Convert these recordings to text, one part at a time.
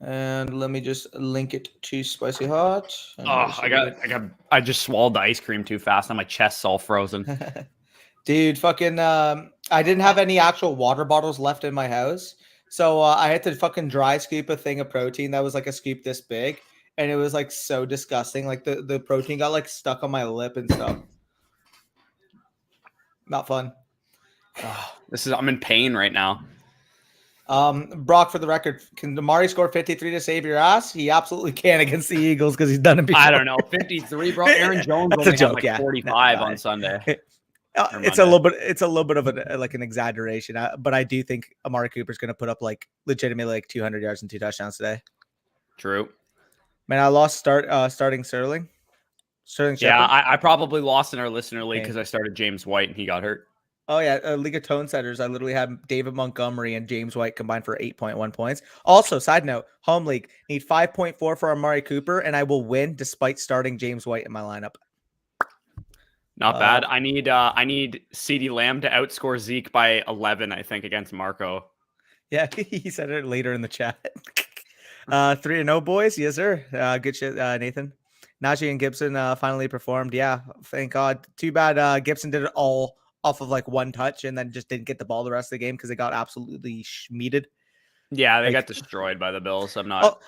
And let me just link it to Spicy Hot. Oh, I just swallowed the ice cream too fast. Now my chest's all frozen. Dude, fucking, I didn't have any actual water bottles left in my house. So I had to fucking dry scoop a thing of protein that was like a scoop this big. And it was like so disgusting. Like the protein got like stuck on my lip and stuff. Not fun. Oh, I'm in pain right now. Brock, for the record, can Amari score 53 to save your ass? He absolutely can against the Eagles because he's done it before. I don't know. 53, bro. Aaron Jones only had like 45 on Sunday. It's a little bit of an exaggeration, but I do think Amari Cooper's going to put up like legitimately like 200 yards and 2 touchdowns today. True. Man, I lost starting Sterling. Yeah, I probably lost in our listener league because I started James White and he got hurt. Oh, yeah. League of Tone Setters. I literally had David Montgomery and James White combined for 8.1 points. Also, side note, home league, need 5.4 for Amari Cooper, and I will win despite starting James White in my lineup. Not bad. I need CeeDee Lamb to outscore Zeke by 11, I think, against Marco. Yeah, he said it later in the chat. 3-0, boys. Yes, sir. Good shit, Nathan. Najee and Gibson finally performed. Yeah, thank God. Too bad Gibson did it all off of like one touch and then just didn't get the ball the rest of the game because they got absolutely schmeated. Yeah, they got destroyed by the Bills. I'm not.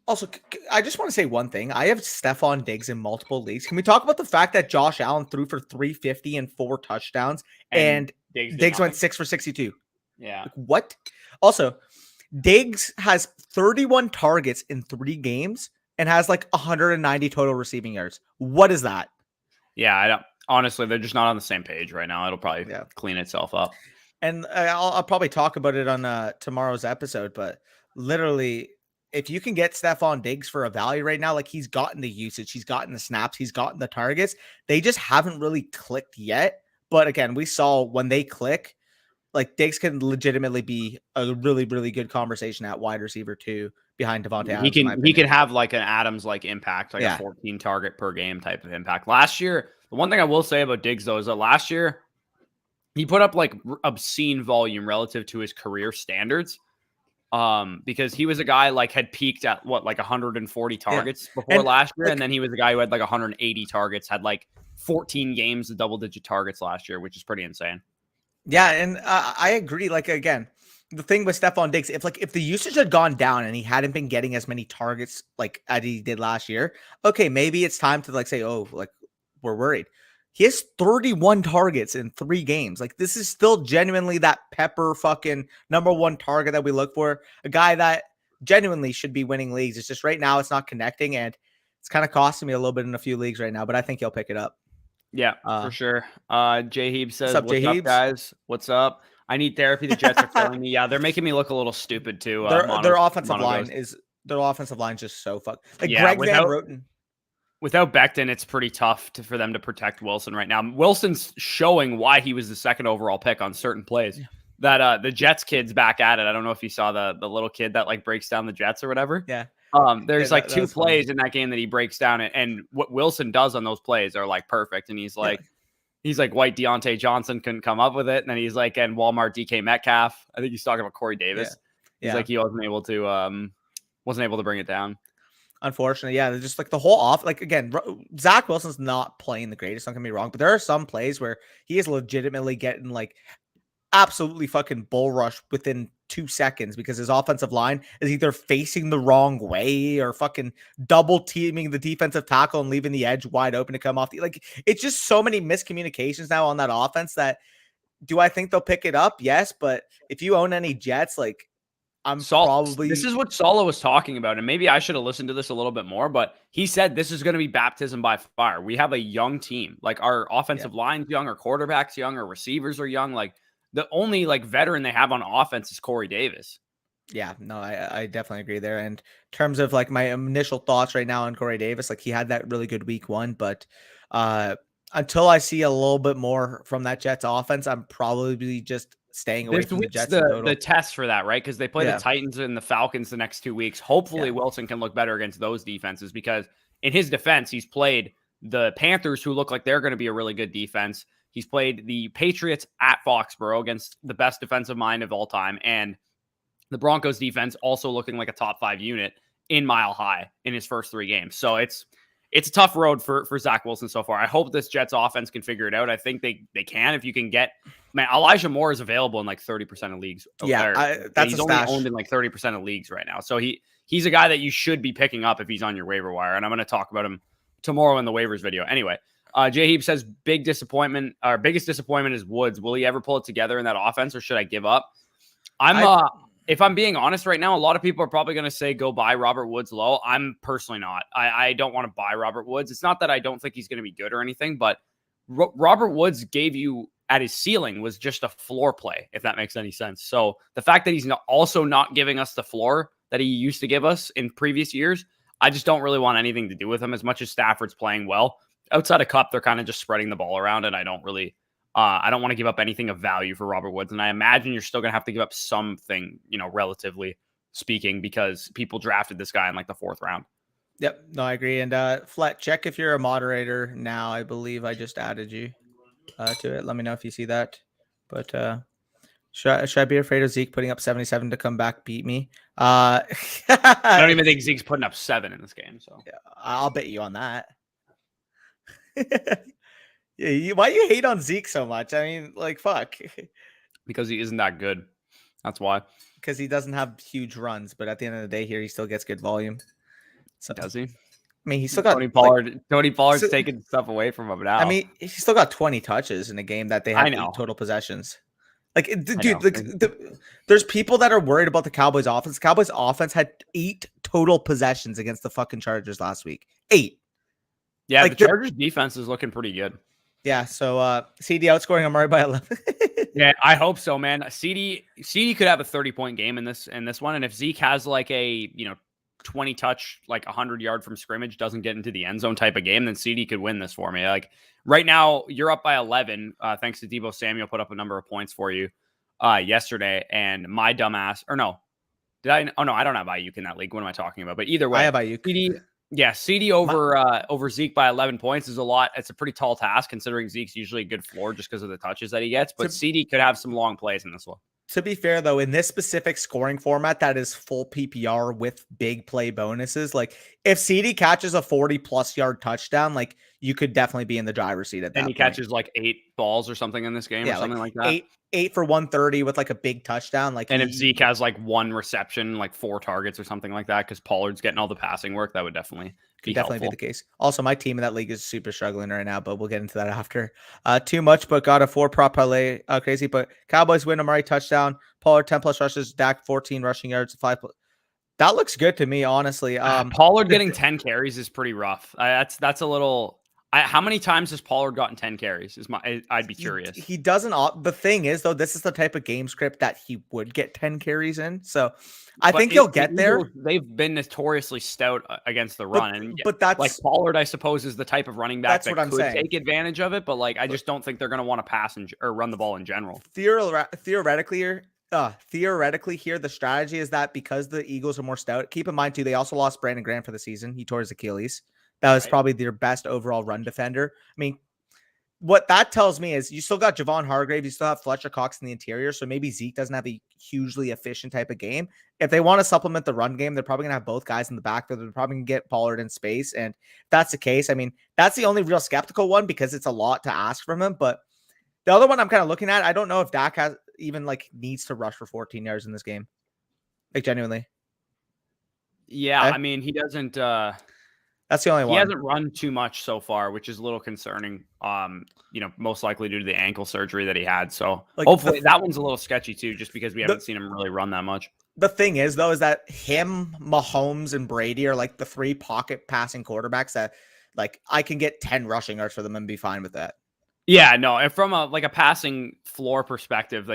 Also, I just want to say one thing. I have Stephon Diggs in multiple leagues. Can we talk about the fact that Josh Allen threw for 350 and 4 touchdowns and Diggs went 6 for 62? Yeah. Like, what? Also, Diggs has 31 targets in 3 games and has like 190 total receiving yards. What is that? Yeah, I don't. Honestly, they're just not on the same page right now. It'll probably clean itself up. And I'll probably talk about it on tomorrow's episode, but literally, if you can get Stephon Diggs for a value right now, like he's gotten the usage, he's gotten the snaps, he's gotten the targets, they just haven't really clicked yet. But again, we saw when they click, like Diggs can legitimately be a really, really good conversation at wide receiver too behind Devontae Adams. He can have like an Adams like impact, like a 14 target per game type of impact. Last year, the one thing I will say about Diggs though is that last year he put up like obscene volume relative to his career standards. Because he was a guy like had peaked at like 140 targets before last year, and then he was a guy who had like 180 targets, had like 14 games of double-digit targets last year, which is pretty insane. Yeah, and I agree. Like again, the thing with Stephon Diggs, if the usage had gone down and he hadn't been getting as many targets like as he did last year, okay, maybe it's time to like say, oh, like we're worried. He has 31 targets in 3 games. Like this is still genuinely that pepper fucking number 1 target that we look for. A guy that genuinely should be winning leagues. It's just right now it's not connecting, and it's kind of costing me a little bit in a few leagues right now. But I think he'll pick it up. Yeah, for sure. Jay Heeb says, what's up, guys? What's up? I need therapy. The Jets are killing me. Yeah, they're making me look a little stupid too. Their offensive line is just so fucked. Like Greg Van Roten. Without Becton, it's pretty tough for them to protect Wilson right now. Wilson's showing why he was the 2nd overall pick on certain plays. Yeah. That the Jets kid's back at it. I don't know if you saw the little kid that like breaks down the Jets or whatever. Yeah. There's like 2 plays in that game that he breaks down, and what Wilson does on those plays are like perfect. And he's like white Deontay Johnson couldn't come up with it, and then he's like, and Walmart DK Metcalf. I think he's talking about Corey Davis. Yeah. He's like he wasn't able to bring it down. Unfortunately, yeah, they're just like the whole off. Like again, Zach Wilson's not playing the greatest. Don't get me wrong, but there are some plays where he is legitimately getting like absolutely fucking bull rush within 2 seconds because his offensive line is either facing the wrong way or fucking double teaming the defensive tackle and leaving the edge wide open to come off. Like it's just so many miscommunications now on that offense that do I think they'll pick it up? Yes, but if you own any Jets, like. This is what Solo was talking about, and maybe I should have listened to this a little bit more, but he said this is going to be baptism by fire. We have a young team. Like our offensive line's young, our quarterback's young, our receivers are young. Like the only like veteran they have on offense is Corey Davis. Yeah, no, I definitely agree there. And in terms of like my initial thoughts right now on Corey Davis, like he had that really good week 1, but until I see a little bit more from that Jets offense, I'm probably just staying away from the Jets. The test for that, right? Because they play the Titans and the Falcons the next 2 weeks. Hopefully Wilson can look better against those defenses because in his defense, he's played the Panthers, who look like they're going to be a really good defense. He's played the Patriots at Foxborough against the best defensive mind of all time. And The Broncos defense also looking like a top 5 unit in Mile High in his first 3 games. So it's a tough road for Zach Wilson so far. I hope this Jets offense can figure it out. I think they can if you can get – man, Elijah Moore is available in like 30% of leagues. Yeah, that's he's a only stash. owned in like 30% of leagues right now. So he's a guy that you should be picking up if he's on your waiver wire, and I'm going to talk about him tomorrow in the waivers video. Anyway, Jay Heap says biggest disappointment is Woods. Will he ever pull it together in that offense, or should I give up? If I'm being honest right now, a lot of people are probably going to say go buy Robert Woods low. I'm personally not. I don't want to buy Robert Woods. It's not that I don't think he's going to be good or anything, but Robert Woods gave you at his ceiling was just a floor play, if that makes any sense. So the fact that he's also not giving us the floor that he used to give us in previous years, I just don't really want anything to do with him as much as Stafford's playing well. Outside of Cup, they're kind of just spreading the ball around, and I don't want to give up anything of value for Robert Woods. And I imagine you're still going to have to give up something, relatively speaking, because people drafted this guy in like the 4th round. Yep. No, I agree. And Flat, check if you're a moderator now. I believe I just added you to it. Let me know if you see that. But should I be afraid of Zeke putting up 77 to come back beat me? I don't even think Zeke's putting up 7 in this game. So yeah, I'll bet you on that. Yeah, why you hate on Zeke so much? I mean, like, fuck. Because he isn't that good. That's why. Because he doesn't have huge runs, but at the end of the day here, he still gets good volume. So does he? I mean, he's still got Tony Pollard's taking stuff away from him now. I mean, he's still got 20 touches in a game that they have 8 total possessions. Like, dude, there's people that are worried about the Cowboys offense. The Cowboys offense had 8 total possessions against the fucking Chargers last week. 8. Yeah, like, the Chargers defense is looking pretty good. Yeah, so CD outscoring Amari by 11. Yeah, I hope so, man. CD could have a 30-point game in this one, and if Zeke has like a 20 touch, like 100-yard from scrimmage, doesn't get into the end zone type of game, then CD could win this for me. Like right now, you're up by 11, thanks to Deebo Samuel put up a number of points for you yesterday, and my dumbass, or no, did I? Oh no, I don't have Ayuk in that league. What am I talking about? But either way, I have Ayuk. CD over Zeke by 11 points is a lot. It's a pretty tall task considering Zeke's usually a good floor just because of the touches that he gets. But CD could have some long plays in this one. To be fair, though, in this specific scoring format that is full PPR with big play bonuses, like if CD catches a 40+ yard touchdown, like you could definitely be in the driver's seat at that point. And he catches like 8 balls or something in this game or something like that. 8 for 130 with like a big touchdown. And if Zeke has like 1 reception, like 4 targets or something like that, because Pollard's getting all the passing work, that would definitely be the case. Also, my team in that league is super struggling right now, but we'll get into that after. Too much, but got a 4 prop parlay. Crazy, but Cowboys win, Amari touchdown. Pollard 10+ rushes. Dak 14 rushing yards. 5. That looks good to me, honestly. Pollard getting 10 carries is pretty rough. That's a little. How many times has Pollard gotten 10 carries? I'd be curious. He doesn't. The thing is, though, this is the type of game script that he would get 10 carries in. So I think he'll get there. They've been notoriously stout against the run. But that's like Pollard, I suppose, is the type of running back that could saying. Take advantage of it. But like, I just don't think they're going to want to pass or run the ball in general. Theoretically here, the strategy is that because the Eagles are more stout, keep in mind, too, they also lost Brandon Graham for the season. He tore his Achilles. That was probably their best overall run defender. I mean, what that tells me is you still got Javon Hargrave. You still have Fletcher Cox in the interior. So maybe Zeke doesn't have a hugely efficient type of game. If they want to supplement the run game, they're probably going to have both guys in the back. They're probably going to get Pollard in space. And if that's the case, I mean, that's the only real skeptical one because it's a lot to ask from him. But the other one I'm kind of looking at, I don't know if Dak has even needs to rush for 14 yards in this game. Like genuinely. Yeah. I mean, he doesn't, that's the only one. He hasn't run too much so far, which is a little concerning. Most likely due to the ankle surgery that he had. So hopefully that one's a little sketchy too, just because we haven't seen him really run that much. The thing is, though, is that him, Mahomes, and Brady are like the 3 pocket passing quarterbacks that I can get 10 rushing yards for them and be fine with that. Yeah, no, and from a passing floor perspective,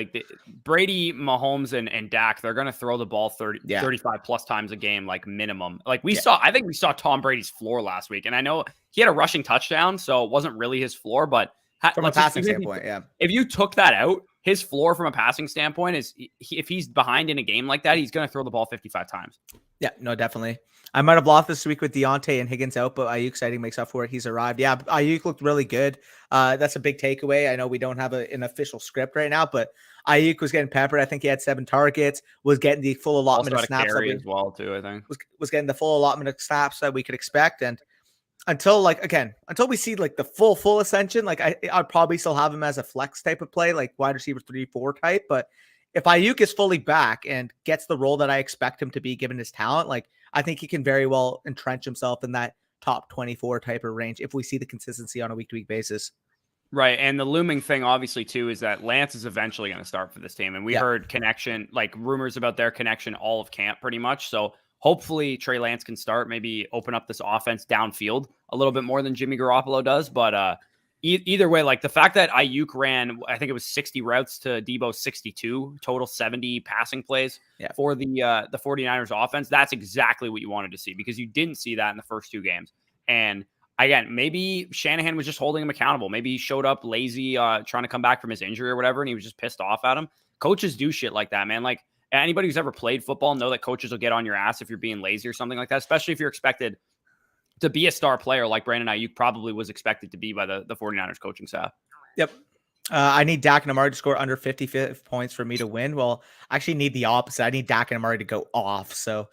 Brady, Mahomes, and Dak, they're going to throw the ball 35 plus times a game, like minimum. I think we saw Tom Brady's floor last week, and I know he had a rushing touchdown, so it wasn't really his floor, but from a passing standpoint, if you took that out, his floor from a passing standpoint is if he's behind in a game like that, he's going to throw the ball 55 times. Yeah, no, definitely. I might have lost this week with Deontay and Higgins out, but Ayuk sighting makes up for it. He's arrived. Yeah, Ayuk looked really good. That's a big takeaway. I know we don't have an official script right now, but Ayuk was getting peppered. I think he had 7 targets, was getting the full allotment Also of had a snaps. carry as well, too, I think. Was getting the full allotment of snaps that we could expect. And until we see like the full ascension, like I'd probably still have him as a flex type of play, like wide receiver 3-4 type. But if Ayuk is fully back and gets the role that I expect him to be given his talent, like I think he can very well entrench himself in that top 24 type of range if we see the consistency on a week-to-week basis. Right. And the looming thing, obviously, too, is that Lance is eventually going to start for this team. And we heard connection, like rumors about their connection all of camp pretty much. So hopefully Trey Lance can start, maybe open up this offense downfield a little bit more than Jimmy Garoppolo does. But either way, like the fact that Ayuk ran, I think it was 60 routes to Debo's 62, total 70 passing plays for the 49ers offense. That's exactly what you wanted to see, because you didn't see that in the first 2 games. And again, maybe Shanahan was just holding him accountable. Maybe he showed up lazy, trying to come back from his injury or whatever, and he was just pissed off at him. Coaches do shit like that, man. Like anybody who's ever played football know that coaches will get on your ass if you're being lazy or something like that, especially if you're expected to be a star player like Brandon Ayuk probably was expected to be by the 49ers coaching staff. Yep. I need Dak and Amari to score under 50 points for me to win. Well, I actually need the opposite. I need Dak and Amari to go off. So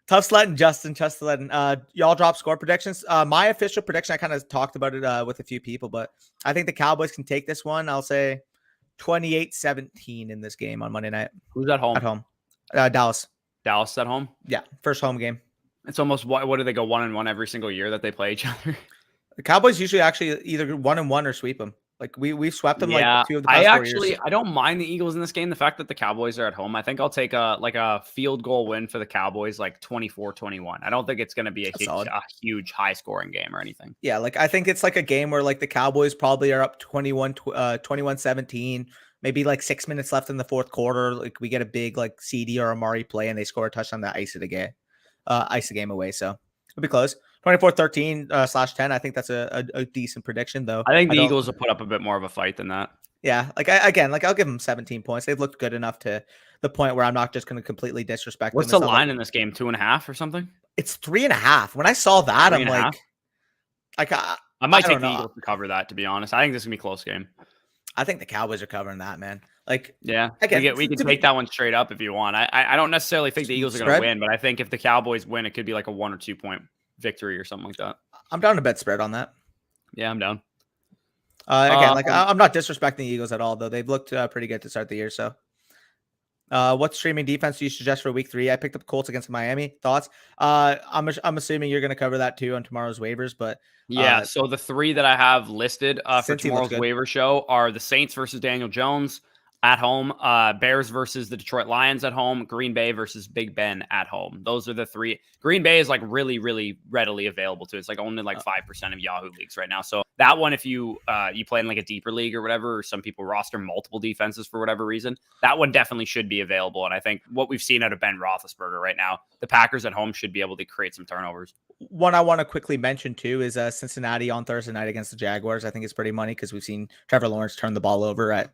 tough sledding, Justin. Tough sledding. Y'all drop score predictions. My official prediction, I kind of talked about it with a few people, but I think the Cowboys can take this one. I'll say 28-17 in this game on Monday night. Who's at home? At home. Dallas. Dallas at home? Yeah, first home game. It's almost, what do they go 1-1 every single year that they play each other? The Cowboys usually actually either 1-1 or sweep them. Like we've swept them like 2 of the past 4 years. I don't mind the Eagles in this game. The fact that the Cowboys are at home, I think I'll take a field goal win for the Cowboys, like 24-21. I don't think it's going to be a huge high scoring game or anything. Yeah, like I think it's like a game where like the Cowboys probably are up 21-17, maybe like 6 minutes left in the fourth quarter. Like we get a big like CD or Amari play and they score a touchdown that ice the game away. So it'll be close. 24-13/10. I think that's a decent prediction, though. I think the Eagles will put up a bit more of a fight than that. Yeah, like I'll give them 17 points. They've looked good enough to the point where I'm not just going to completely disrespect What's them. What's the line in this game? 2.5 or something? It's 3.5. When I saw that, I'm like, I might take the Eagles to cover that. To be honest, I think this is gonna be a close game. I think the Cowboys are covering that, man. Like, yeah, again, we can take that one straight up if you want. I don't necessarily think the Eagles are going to win, but I think if the Cowboys win, it could be like a 1 or 2 point victory or something like that. I'm down to bet spread on that. Yeah, I'm down. Again, I'm not disrespecting the Eagles at all, though. They've looked pretty good to start the year. So, what streaming defense do you suggest for week 3? I picked up Colts against Miami. Thoughts? I'm assuming you're going to cover that too on tomorrow's waivers, but yeah. So the 3 that I have listed for tomorrow's waiver show are the Saints versus Daniel Jones at home, Bears versus the Detroit Lions at home, Green Bay versus Big Ben at home. Those are the 3. Green Bay is like really, really readily available too. It's like only like 5% of Yahoo leagues right now. So that one, if you play in like a deeper league or whatever, or some people roster multiple defenses for whatever reason, that one definitely should be available. And I think what we've seen out of Ben Roethlisberger right now, the Packers at home should be able to create some turnovers. One I want to quickly mention too is Cincinnati on Thursday night against the Jaguars. I think it's pretty money because we've seen Trevor Lawrence turn the ball over at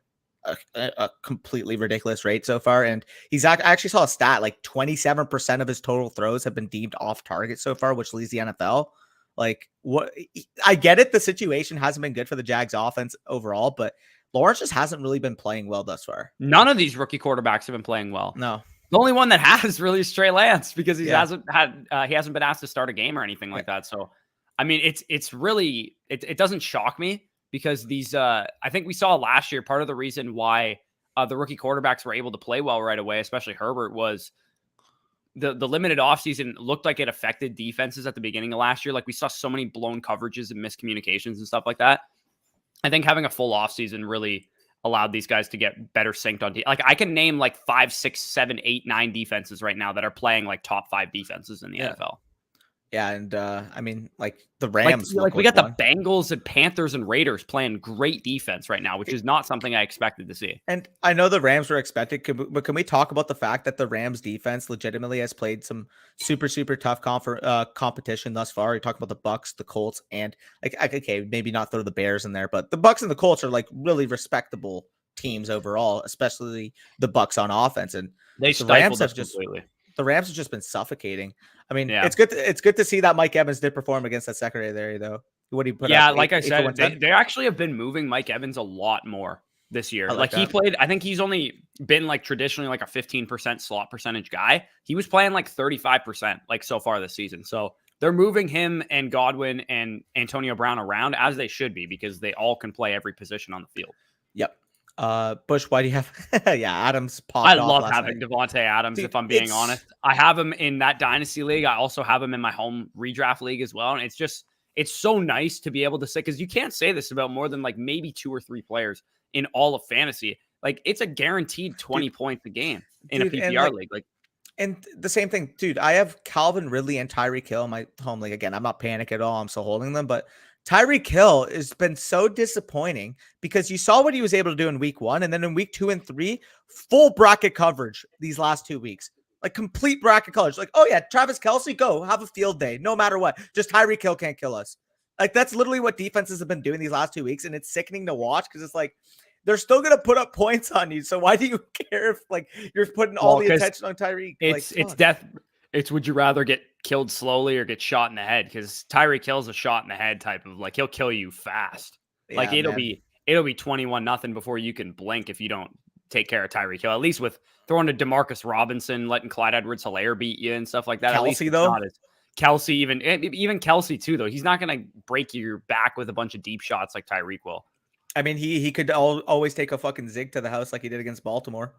a completely ridiculous rate so far. And I actually saw a stat, like 27% of his total throws have been deemed off target so far, which leads the NFL. Like, what? I get it. The situation hasn't been good for the Jags offense overall, but Lawrence just hasn't really been playing well thus far. None of these rookie quarterbacks have been playing well. No. The only one that has really is Trey Lance, because he hasn't been asked to start a game or anything like that. So, I mean, it's really, it doesn't shock me, because these, I think we saw last year, part of the reason why the rookie quarterbacks were able to play well right away, especially Herbert, was the limited offseason looked like it affected defenses at the beginning of last year. Like we saw so many blown coverages and miscommunications and stuff like that. I think having a full offseason really allowed these guys to get better synced on. Like I can name like 5, 6, 7, 8, 9 defenses right now that are playing like top 5 defenses in the NFL. Yeah, and I mean, like the Rams. Like we got the Bengals and Panthers and Raiders playing great defense right now, which is not something I expected to see. And I know the Rams were expected, but can we talk about the fact that the Rams defense legitimately has played some super tough competition thus far? You talk about the Bucks, the Colts, and like okay, maybe not throw the Bears in there, but the Bucks and the Colts are like really respectable teams overall, especially the Bucks on offense, and the Rams have just completely. The Rams have just been suffocating. I mean, it's good to see that Mike Evans did perform against that secondary, though. What he put like I said, they actually have been moving Mike Evans a lot more this year. I like He that. played, I think he's only been like traditionally like a 15% slot percentage guy. He was playing like 35% like so far this season. So they're moving him and Godwin and Antonio Brown around as they should be, because they all can play every position on the field. Yep. Bush, why do you have yeah, Adams I popped off love last having night. Devontae Adams, Dude, if I'm being honest. I have him in that Dynasty league. I also have him in my home redraft league as well. And it's so nice to be able to say, because you can't say this about more than like maybe 2 or 3 players in all of fantasy. Like, it's a guaranteed 20 points a game in a PPR league. Like, and the same thing, dude. I have Calvin Ridley and Tyreek Hill in my home league. Again, I'm not panicking at all. I'm still holding them, but Tyreek Hill has been so disappointing because you saw what he was able to do in week 1, and then in week 2 and 3, full bracket coverage these last 2 weeks. Like complete bracket coverage. Like, oh yeah, Travis Kelce, go have a field day, no matter what. Just Tyreek Hill can't kill us. Like, that's literally what defenses have been doing these last 2 weeks, and it's sickening to watch because it's like they're still gonna put up points on you. So why do you care if like you're putting all the attention on Tyreek? It's death. It's would you rather get killed slowly or get shot in the head? Because Tyreek Hill's a shot in the head type of, like, he'll kill you fast. Yeah, like it'll be 21-0 before you can blink if you don't take care of Tyreek Hill. At least with throwing to DeMarcus Robinson, letting Clyde Edwards-Helaire beat you and stuff like that. At least though. Kelce, even Kelce too, though. He's not going to break your back with a bunch of deep shots like Tyreek will. I mean, he could always take a fucking zig to the house like he did against Baltimore.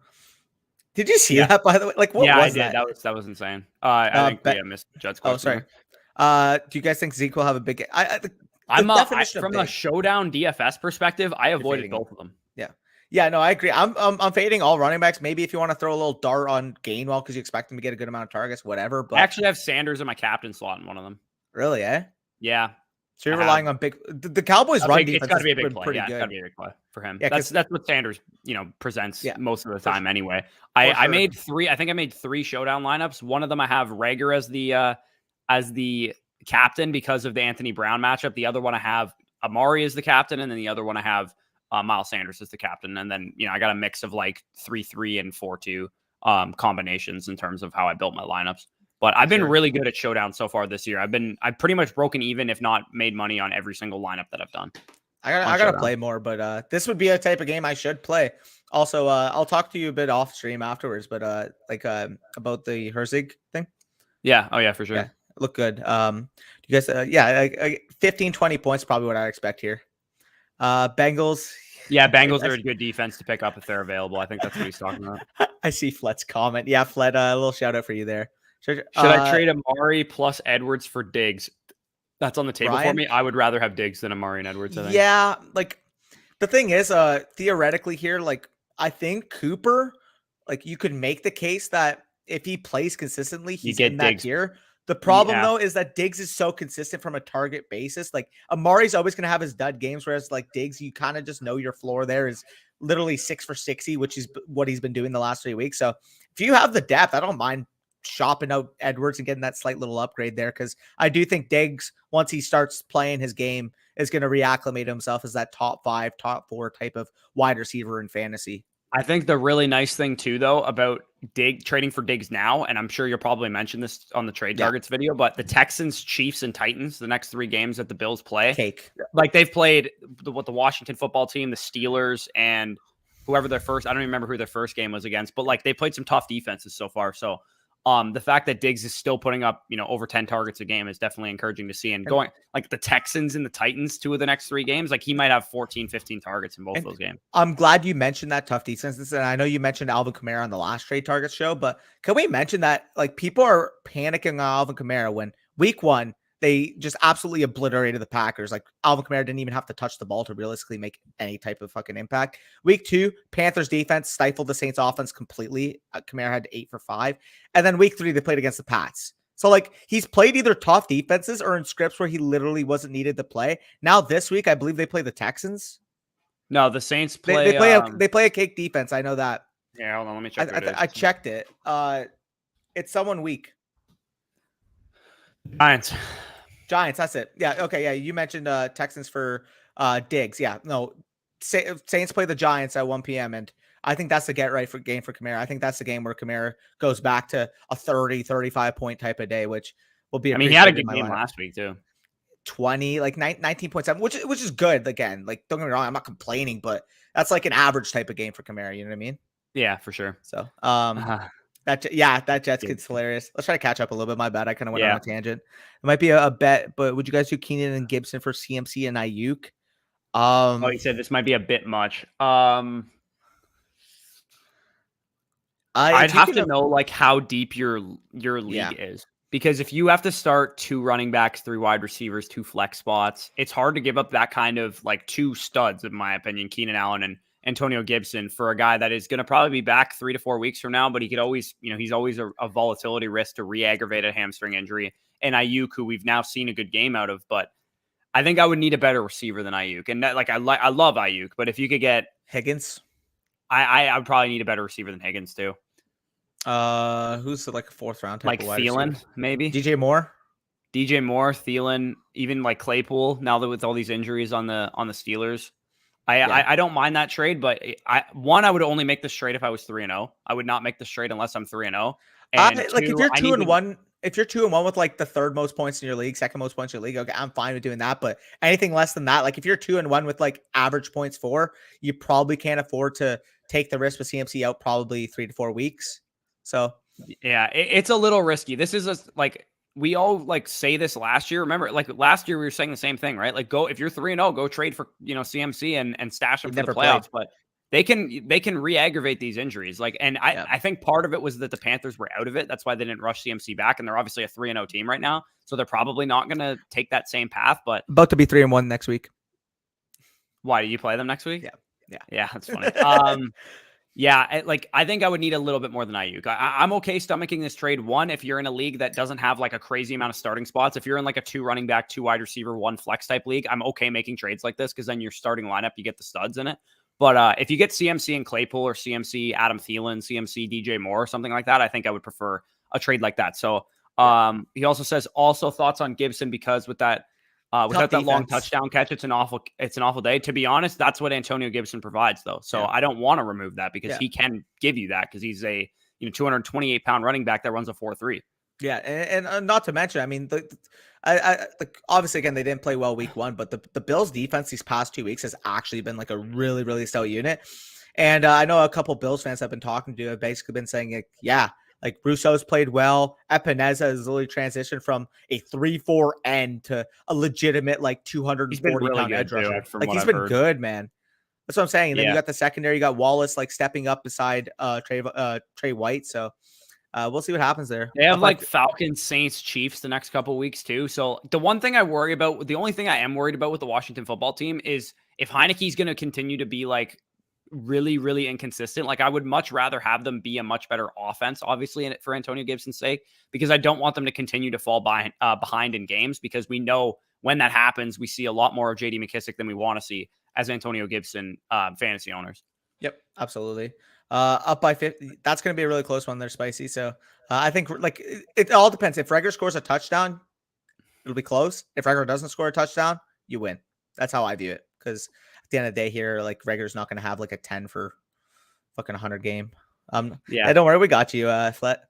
Did you see that, by the way? Like, what was I did. that? That was insane. I think we missed Judd's question. Oh, sorry. Do you guys think Zeke will have a big? From a showdown DFS perspective, I avoided both of them. Yeah, no, I agree. I'm fading all running backs. Maybe if you want to throw a little dart on Gainwell because you expect him to get a good amount of targets, whatever. But I actually have Sanders in my captain slot in one of them. Really, eh? Yeah. So you're relying on big. The Cowboys' run defense. It's got to be a big play. Pretty Yeah, good. it's got to be a big play for him. Yeah, that's what Sanders, presents most of the time anyway. I made 3. I think I made 3 showdown lineups. One of them I have Rager as the captain because of the Anthony Brown matchup. The other one I have Amari as the captain, and then the other one I have Miles Sanders as the captain. And then I got a mix of like 3-3 and 4-2 combinations in terms of how I built my lineups. But I've been really good at showdown so far this year. I've pretty much broken even, if not made money on every single lineup that I've done. I gotta play more, but this would be a type of game I should play. Also, I'll talk to you a bit off stream afterwards, but about the Herzig thing. Yeah. Oh yeah, for sure. Yeah, look good. You guys, 15, 20 points, probably what I expect here. Bengals. Yeah, Bengals are a good defense to pick up if they're available. I think that's what he's talking about. I see Flet's comment. Yeah, Flet, a little shout out for you there. Should I trade Amari plus Edwards for Diggs? That's on the table for me. I would rather have Diggs than Amari and Edwards, I think. Yeah, like the thing is, theoretically here, like I think Cooper, like you could make the case that if he plays consistently, he's in that tier. The problem though is that Diggs is so consistent from a target basis. Like Amari's always going to have his dud games, whereas like Diggs, you kind of just know your floor there is literally 6 for 60, which is what he's been doing the last 3 weeks. So if you have the depth, I don't mind shopping out Edwards and getting that slight little upgrade there, because I do think Diggs, once he starts playing his game, is going to reacclimate himself as that top 5, top 4 type of wide receiver in fantasy. I think the really nice thing too, though, about trading for Diggs now, and I'm sure you'll probably mention this on the trade targets video, but the Texans, Chiefs, and Titans, the next 3 games that the Bills play, like they've played the Washington football team, the Steelers, and whoever their first, I don't even remember who their first game was against, but like they played some tough defenses so far. So the fact that Diggs is still putting up, over 10 targets a game is definitely encouraging to see. And going like the Texans and the Titans, 2 of the next 3 games, like he might have 14, 15 targets in both those games. I'm glad you mentioned that tough defense. And I know you mentioned Alvin Kamara on the last trade targets show, but can we mention that like people are panicking on Alvin Kamara when week 1, they just absolutely obliterated the Packers. Like Alvin Kamara didn't even have to touch the ball to realistically make any type of fucking impact. Week 2, Panthers defense stifled the Saints offense completely. Kamara had 8 for 5. And then week 3, they played against the Pats. So like he's played either tough defenses or in scripts where he literally wasn't needed to play. Now this week, I believe they play the Texans. No, the Saints play. They play a cake defense. I know that. Yeah, hold on, let me check. I checked it. It's someone weak. Giants, that's it. Yeah, okay, yeah. You mentioned Texans for Diggs. Yeah, no. Saints play the Giants at 1 p.m. and I think that's the game for Kamara. I think that's the game where Kamara goes back to a 30, 35 point type of day, which will be. I mean, he had a good game last week too. 20, like 19.7, which is good. Again, like don't get me wrong, I'm not complaining, but that's like an average type of game for Kamara. You know what I mean? Yeah, for sure. So, that Jets kid's hilarious. Let's try to catch up a little bit. My bad, I kind of went on a tangent. It might be a bet, but would you guys do Keenan and Gibson for CMC and Ayuk? You said this might be a bit much. I'd have to know like how deep your league is, because if you have to start 2 running backs, 3 wide receivers, 2 flex spots, it's hard to give up that kind of like 2 studs, in my opinion, Keenan Allen and Antonio Gibson, for a guy that is going to probably be back 3 to 4 weeks from now, but he could always, he's always a volatility risk to re-aggravate a hamstring injury. And Ayuk, who we've now seen a good game out of, but I think I would need a better receiver than Ayuk. And that, I love Ayuk, but if you could get Higgins, I would probably need a better receiver than Higgins too. Who's like a 4th round type like of wide Thielen, receiver? maybe DJ Moore, Thielen, even like Claypool. Now that with all these injuries on the Steelers, I don't mind that trade, but I would only make this trade if I was 3-0. I would not make this trade unless I'm 3-0. And like if you're 2-1, if you're 2-1 with like the 3rd most points in your league, 2nd most points in your league, okay, I'm fine with doing that. But anything less than that, like if you're 2-1 with like average points 4, you probably can't afford to take the risk with CMC out probably 3 to 4 weeks. So yeah, it's a little risky. This is like we all like say this last year. Remember, like last year we were saying the same thing, right? Like go if you're 3-0, go trade for CMC and stash him for the playoffs. But they can re-aggravate these injuries. Like, and I think part of it was that the Panthers were out of it. That's why they didn't rush CMC back, and they're obviously a 3-0 team right now, so they're probably not going to take that same path. But about to be 3-1 next week. Why do you play them next week? Yeah, that's funny. Yeah, like I think I would need a little bit more than Ayuk. I'm okay stomaching this trade. One, if you're in a league that doesn't have like a crazy amount of starting spots, if you're in like a 2 running back, 2 wide receiver, 1 flex type league, I'm okay making trades like this because then your starting lineup, you get the studs in it. But if you get CMC and Claypool or CMC, Adam Thielen, CMC, DJ Moore or something like that, I think I would prefer a trade like that. So he also says thoughts on Gibson because without that long touchdown catch, it's an awful day. To be honest, that's what Antonio Gibson provides, though. So I don't want to remove that because he can give you that because he's a 228-pound running back that runs a 4.3. Yeah, and not to mention, I mean, like obviously again they didn't play well week 1, but the Bills defense these past 2 weeks has actually been like a really really stout unit. And I know a couple Bills fans I've been talking to have basically been saying like Brousseau's played well. Epineza has literally transitioned from a 3-4 end to a legitimate like 240-pound edge rusher. Like he's been good, man. That's what I'm saying. And then you got the secondary. You got Wallace like stepping up beside Trey White. So we'll see what happens there. They have like Falcons, Saints, Chiefs the next couple of weeks too. So the only thing I am worried about with the Washington football team is if Heineke's going to continue to be like really, really inconsistent. Like I would much rather have them be a much better offense, obviously, for Antonio Gibson's sake, because I don't want them to continue to fall behind in games, because we know when that happens, we see a lot more of JD McKissic than we want to see as Antonio Gibson fantasy owners. Yep, absolutely. Up by 50. That's going to be a really close one. They're spicy. So I think like it all depends. If Reagor scores a touchdown, it'll be close. If Reagor doesn't score a touchdown, you win. That's how I view it. Because at the end of the day here, like Reagor's not going to have like a 10 for fucking 100 game. Hey, don't worry, we got you, Flet.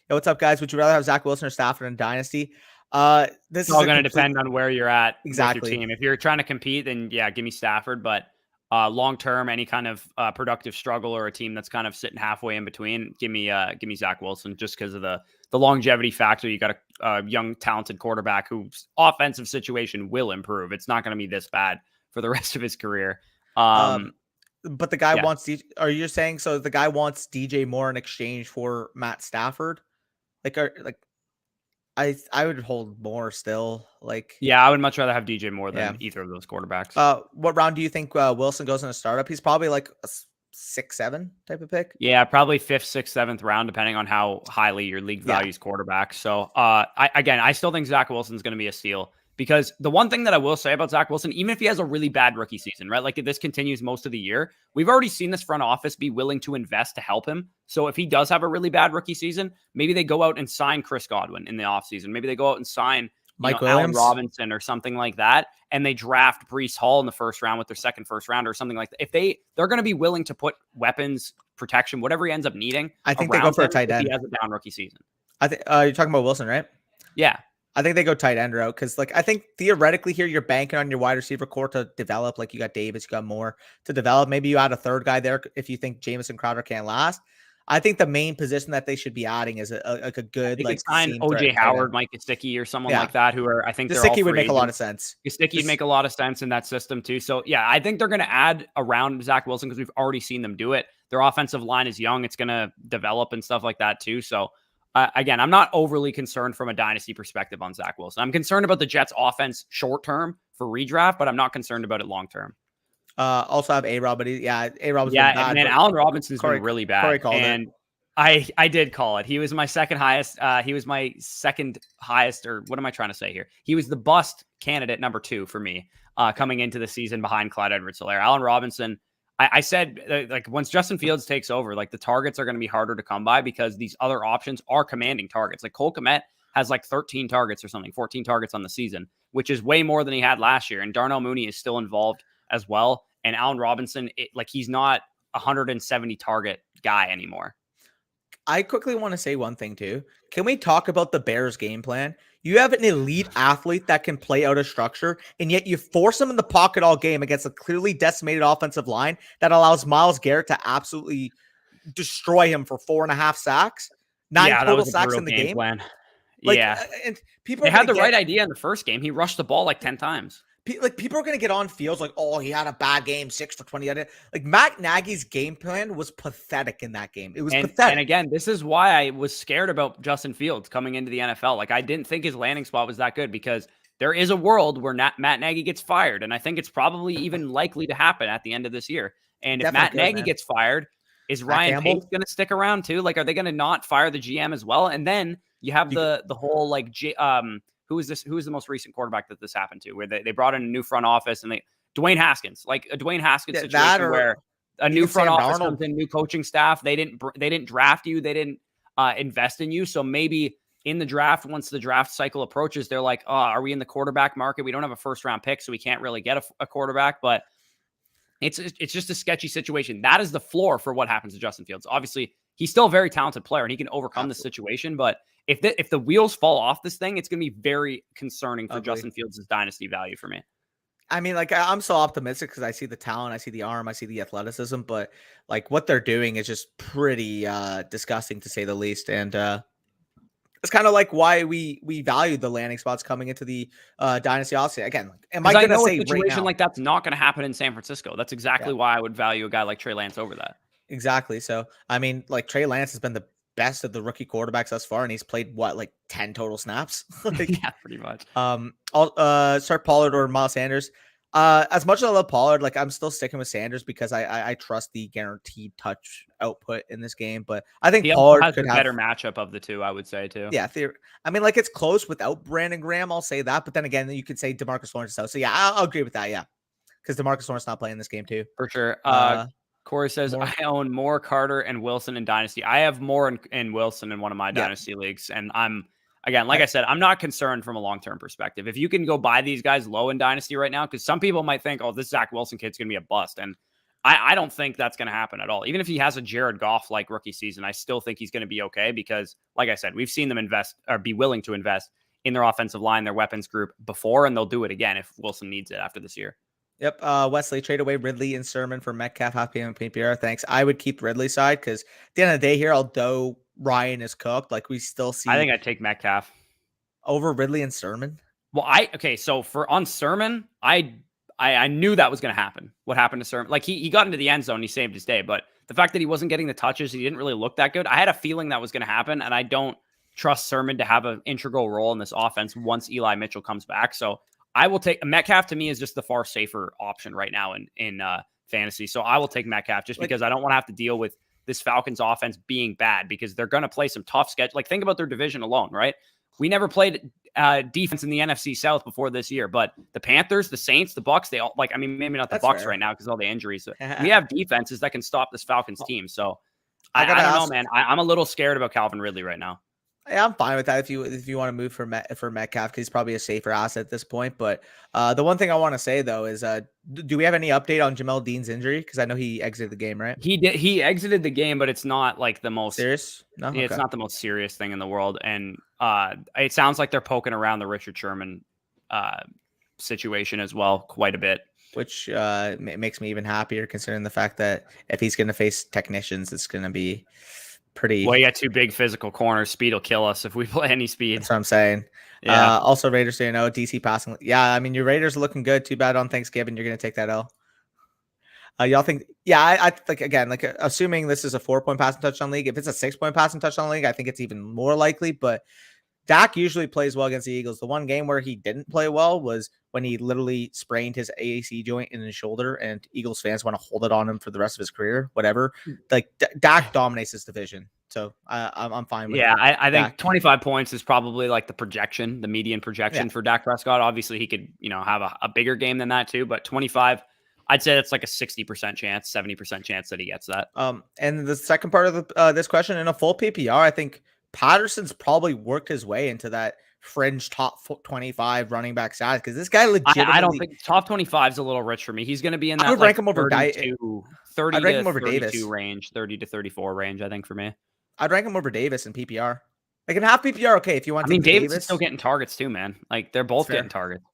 Yo, what's up, guys? Would you rather have Zach Wilson or Stafford in Dynasty? This is all going to depend on where you're at. Exactly. With your team. If you're trying to compete, then give me Stafford. But long term, any kind of productive struggle or a team that's kind of sitting halfway in between, give me Zach Wilson, just because of the longevity factor. You got a young, talented quarterback whose offensive situation will improve. It's not going to be this bad for the rest of his career. But the guy wants. Are you saying so? The guy wants DJ Moore in exchange for Matt Stafford. I would hold Moore still. I would much rather have DJ Moore than either of those quarterbacks. What round do you think Wilson goes in a startup? He's probably like a 6-7 type of pick. Yeah, probably 5th, 6th, 7th round, depending on how highly your league values quarterback. So I still think Zach Wilson's going to be a steal. Because the one thing that I will say about Zach Wilson, even if he has a really bad rookie season, right? Like if this continues most of the year, we've already seen this front office be willing to invest to help him. So if he does have a really bad rookie season, maybe they go out and sign Chris Godwin in the offseason. Maybe they go out and sign Mike Williams, Allen Robinson or something like that. And they draft Breece Hall in the first round with their second first rounder or something like that. If they're going to be willing to put weapons, protection, whatever he ends up needing. I think they go for a tight end. He has a down rookie season. I think you're talking about Wilson, right? Yeah. I think they go tight end route because, like, I think theoretically here you're banking on your wide receiver core to develop. Like, you got Davis, you got Moore to develop. Maybe you add a third guy there if you think Jamison Crowder can't last. I think the main position that they should be adding is a good They could like sign seam threat OJ tight end. Howard, Mike Gesicki, or someone Yeah, like that, who are, I think they're all Gesicki would free make a lot agents. of sense. Gesicki'd make a lot of sense in that system too. So yeah, I think they're going to add around Zach Wilson because we've already seen them do it. Their offensive line is young; it's going to develop and stuff like that too. So again, I'm not overly concerned from a dynasty perspective on Zach Wilson. I'm concerned about the Jets' offense short term for redraft, but I'm not concerned about it long term. Also have A-Rob, but A-Rob's been Yeah, bad. man, But Allen Robinson's Corey, been really bad, Corey called and it. I did call it. He was my second highest. He was my second highest, or what am I trying to say here? He was the bust candidate number 2 for me coming into the season behind Clyde Edwards-Helaire. Allen Robinson, I said, like, once Justin Fields takes over, like, the targets are going to be harder to come by because these other options are commanding targets. Like, Cole Kmet has like 13 targets or something, 14 targets on the season, which is way more than he had last year. And Darnell Mooney is still involved as well. And Allen Robinson, he's not a 170 target guy anymore. I quickly want to say one thing too. Can we talk about the Bears game plan? You have an elite athlete that can play out of structure, and yet you force him in the pocket all game against a clearly decimated offensive line that allows Myles Garrett to absolutely destroy him for 4.5 sacks, 9 total sacks in the game. Plan. Like, yeah, and people they had the right idea in the first game. He rushed the ball like 10 times. Like, people are going to get on Fields like, oh, he had a bad game, 6 for 20. Like, Matt Nagy's game plan was pathetic in that game. It was pathetic. And again, this is why I was scared about Justin Fields coming into the NFL. Like, I didn't think his landing spot was that good because there is a world where Matt Nagy gets fired. And I think it's probably even likely to happen at the end of this year. And if Matt Nagy gets fired, is Ryan Pace going to stick around too? Like, are they going to not fire the GM as well? And then you have the whole, like, who is this? Who is the most recent quarterback that this happened to? Where they brought in a new front office and Dwayne Haskins, like a Dwayne Haskins situation where a new front office comes in, new coaching staff. They didn't draft you. They didn't invest in you. So maybe in the draft, once the draft cycle approaches, they're like, oh, are we in the quarterback market? We don't have a first round pick, so we can't really get a quarterback. But it's just a sketchy situation. That is the floor for what happens to Justin Fields. Obviously, he's still a very talented player and he can overcome the situation, but if the wheels fall off this thing, it's going to be very concerning for Justin Fields' dynasty value for me. I mean, like, I'm so optimistic because I see the talent, I see the arm, I see the athleticism, but like what they're doing is just pretty disgusting to say the least. And it's kind of like why we value the landing spots coming into the dynasty offseason. Again, like, am I going to say a situation like that's not going to happen in San Francisco? That's exactly why I would value a guy like Trey Lance over that. Exactly. So, I mean, like, Trey Lance has been the best of the rookie quarterbacks thus far, and he's played like 10 total snaps. Like, yeah, pretty much. I'll start Pollard or Miles Sanders. As much as I love Pollard, like, I'm still sticking with Sanders because I trust the guaranteed touch output in this game. But I think Pollard has a better matchup of the two, I would say too. Yeah, I mean, like, it's close without Brandon Graham. I'll say that, but then again, you could say DeMarcus Lawrence is out. So yeah, I'll agree with that. Yeah, because DeMarcus Lawrence not playing this game too for sure. Corey says, I own Moore, Carter, and Wilson in Dynasty. I have Moore and Wilson in one of my Dynasty leagues. And I'm, again, like I said, I'm not concerned from a long-term perspective. If you can go buy these guys low in Dynasty right now, because some people might think, oh, this Zach Wilson kid's going to be a bust. And I don't think that's going to happen at all. Even if he has a Jared Goff-like rookie season, I still think he's going to be okay because, like I said, we've seen them invest or be willing to invest in their offensive line, their weapons group before, and they'll do it again if Wilson needs it after this year. Yep. Wesley, trade away Ridley and Sermon for Metcalf, Half PM, and Pierre. Thanks. I would keep Ridley's side because at the end of the day here, although Ryan is cooked, like, we still see. I think I'd take Metcalf over Ridley and Sermon. Well, so on Sermon, I knew that was going to happen. What happened to Sermon? Like, he got into the end zone, he saved his day, but the fact that he wasn't getting the touches, he didn't really look that good. I had a feeling that was going to happen, and I don't trust Sermon to have an integral role in this offense once Eli Mitchell comes back. So I will take Metcalf. To me, is just the far safer option right now in fantasy. So I will take Metcalf just because I don't want to have to deal with this Falcons offense being bad because they're going to play some tough schedule. Like, think about their division alone, right? We never played defense in the NFC South before this year, but the Panthers, the Saints, the Bucks, they all, like, I mean, maybe not the Bucks right now because of all the injuries. We have defenses that can stop this Falcons team. So I don't know, man. I'm a little scared about Calvin Ridley right now. Yeah, I'm fine with that if you want to move for Metcalf, because he's probably a safer asset at this point. But the one thing I want to say though is, do we have any update on Jamel Dean's injury? Because I know he exited the game, right? He exited the game, but it's not like the most serious. No, it's okay. not the most serious thing in the world. And it sounds like they're poking around the Richard Sherman situation as well quite a bit, which makes me even happier, considering the fact that if he's going to face technicians, it's going to be pretty. Well, you got two big physical corners. Speed will kill us if we play any speed. That's what I'm saying. Yeah. Also, Raiders, DC passing. Yeah, I mean, your Raiders are looking good. Too bad on Thanksgiving you're going to take that L. Y'all think? Yeah, I think, again, like, assuming this is a 4-point passing touchdown league. If it's a 6-point passing touchdown league, I think it's even more likely. But Dak usually plays well against the Eagles. The one game where he didn't play well was when he literally sprained his AAC joint in his shoulder, and Eagles fans want to hold it on him for the rest of his career, whatever. Like, Dak dominates this division. So I'm fine with it. Yeah, I think 25 points is probably like the median projection for Dak Prescott. Obviously, he could, have a bigger game than that too, but 25, I'd say that's like a 60% chance, 70% chance that he gets that. And the second part of this question, in a full PPR, I think Patterson's probably worked his way into that fringe top 25 running back status, because this guy legitimately. I don't think top 25 is a little rich for me. He's going to be in that. I would rank him over 30 rank him over 32 Davis range, 30 to 34 range. I think for me, I'd rank him over Davis in PPR. Like in half PPR, okay. If you want, I mean, Davis is still getting targets too, man. Like they're both getting targets.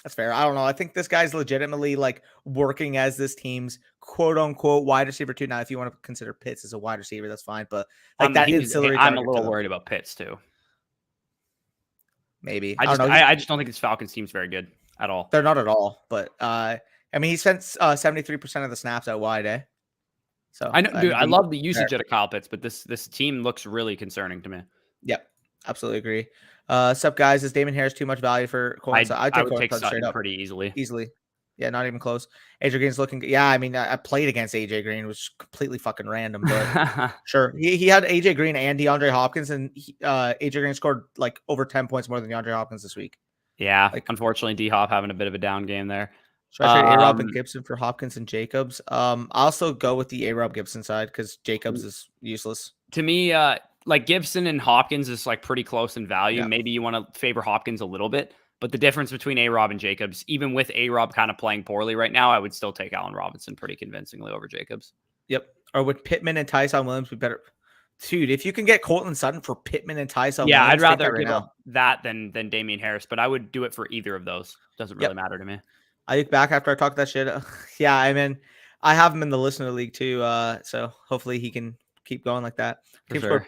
That's fair. I don't know. I think this guy's legitimately like working as this team's quote unquote wide receiver too. Now, if you want to consider Pitts as a wide receiver, that's fine. But like that ancillary, I'm a little worried about Pitts too. Maybe I just don't think this Falcons team's very good at all. They're not at all. But I mean, he spent 73% of the snaps out wide, eh? So I know, dude. I love the usage out of Kyle Pitts, but this team looks really concerning to me. Yep, absolutely agree. Sup, guys? Is Damon Harris too much value for Colts? I would take Sutton pretty easily. Yeah, not even close. AJ Green's looking good. Yeah, I mean, I played against AJ Green, which is completely fucking random, but sure. He had AJ Green and DeAndre Hopkins, and AJ Green scored like over 10 points more than DeAndre Hopkins this week. Yeah, like, unfortunately, D-Hop having a bit of a down game there. Should I trade A-Rob and Gibson for Hopkins and Jacobs? I'll also go with the A-Rob Gibson side because Jacobs is useless. To me, like Gibson and Hopkins is like pretty close in value. Yeah. Maybe you want to favor Hopkins a little bit. But the difference between A-Rob and Jacobs, even with A-Rob kind of playing poorly right now, I would still take Allen Robinson pretty convincingly over Jacobs. Yep. Or would Pittman and Tyson Williams be better? Dude, if you can get Courtland Sutton for Pittman and Tyson Williams, I'd rather give up that than Damian Harris, but I would do it for either of those. Doesn't really matter to me. I look back after I talked that shit. Yeah, I mean, I have him in the listener league too, so hopefully he can keep going like that. Sure.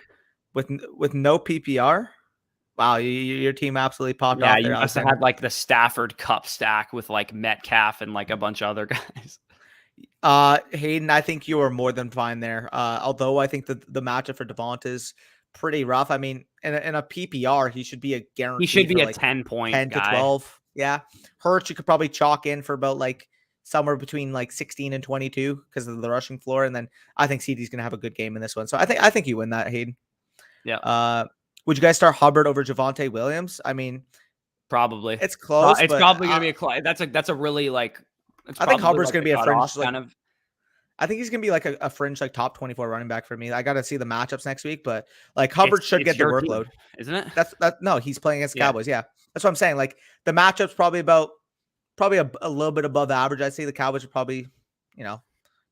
With no PPR. Wow, your team absolutely popped off. Yeah, you must have had like the Stafford Cup stack with like Metcalf and like a bunch of other guys. Hayden, I think you are more than fine there. Although I think the matchup for Devonta is pretty rough. I mean, in a PPR, he should be a guarantee. He should be a 10-point 10 guy. to 12. Yeah. Hurts, you could probably chalk in for about like somewhere between like 16 and 22 because of the rushing floor. And then I think CD's going to have a good game in this one. So I think you win that, Hayden. Yeah. Would you guys start Hubbard over Javonte Williams? I mean, probably. It's close. It's probably going to be that's a really like. I think Hubbard's going to be a fringe kind of. I think he's going to be like a fringe like top 24 running back for me. I got to see the matchups next week, but like Hubbard should get the workload, isn't it? No, he's playing against the Cowboys. Yeah, that's what I'm saying. Like the matchups probably a little bit above average. I'd say the Cowboys are probably,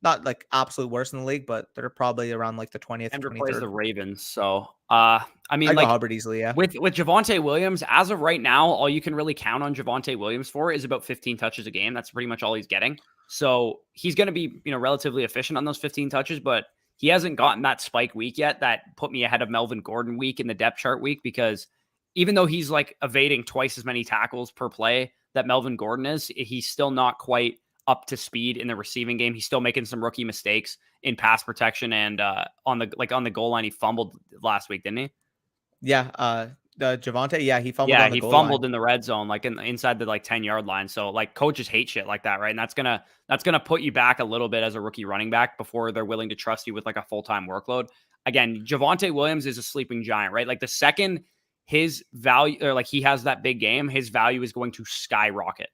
not like absolute worst in the league, but they're probably around like the 20th. Denver plays the Ravens, so I mean, like Hubbard easily, yeah. With Javonte Williams, as of right now, all you can really count on Javonte Williams for is about 15 touches a game. That's pretty much all he's getting. So he's going to be, relatively efficient on those 15 touches, but he hasn't gotten that spike week yet that put me ahead of Melvin Gordon week in the depth chart week, because even though he's like evading twice as many tackles per play that Melvin Gordon is, he's still not quite up to speed in the receiving game. He's still making some rookie mistakes in pass protection, and on the goal line, he fumbled last week, didn't he? Yeah. Javonte, yeah, he fumbled. Yeah, he fumbled in the red zone, like inside the 10-yard line. So like coaches hate shit like that, right? And that's gonna put you back a little bit as a rookie running back before they're willing to trust you with like a full-time workload. Again, Javonte Williams is a sleeping giant, right? Like the second his value, or like he has that big game, his value is going to skyrocket.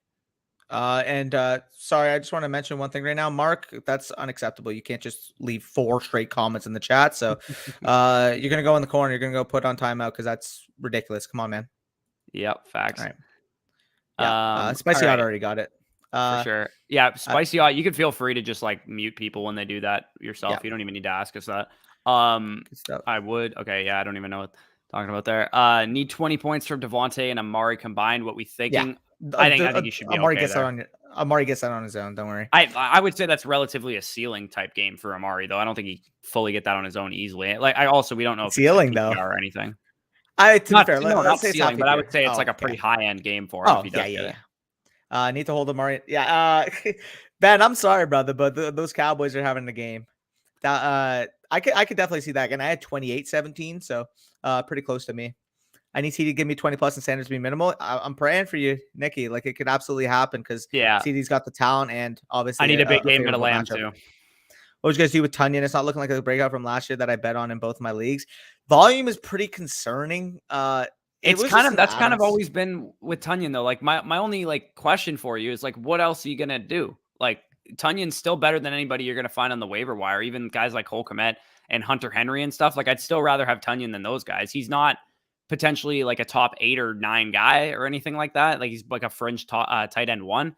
Sorry, I just want to mention one thing right now, Mark. That's unacceptable. You can't just leave 4 straight comments in the chat. So, you're gonna go in the corner. You're gonna go put on timeout because that's ridiculous. Come on, man. Yep, facts. All right. Yeah. Spicy Hot already got it. For sure. Yeah, Spicy Hot. You can feel free to just like mute people when they do that yourself. You don't even need to ask us that. I would. Okay. Yeah, I don't even know what talking about there. Need 20 points from Devontae and Amari combined. What we thinking? I think you should be Amari okay gets there. that on. Amari gets that on his own. Don't worry. I would say that's relatively a ceiling type game for Amari, though. I don't think he fully get that on his own easily. Like we don't know if ceiling it's though or anything. To be fair, not ceiling, but I would say it's like a pretty high end game for him. If he does get it. I need to hold Amari. Yeah. Ben, I'm sorry, brother, but those Cowboys are having the game. That I could definitely see that. And I had 28-17, so pretty close to me. I need CD to give me 20 plus and Sanders to be minimal. I'm praying for you, Nikki. Like, it could absolutely happen because CD's got the talent and obviously I need a big game to land too. What would you guys do with Tunyon? It's not looking like a breakout from last year that I bet on in both my leagues. Volume is pretty concerning. That's kind of always been with Tunyon though. Like my only like question for you is like, what else are you gonna do? Like Tunyon's still better than anybody you're gonna find on the waiver wire, even guys like Cole Kmet and Hunter Henry and stuff. Like I'd still rather have Tunyon than those guys. He's not potentially like a top 8 or 9 guy or anything like that. Like he's like a fringe tight end 1.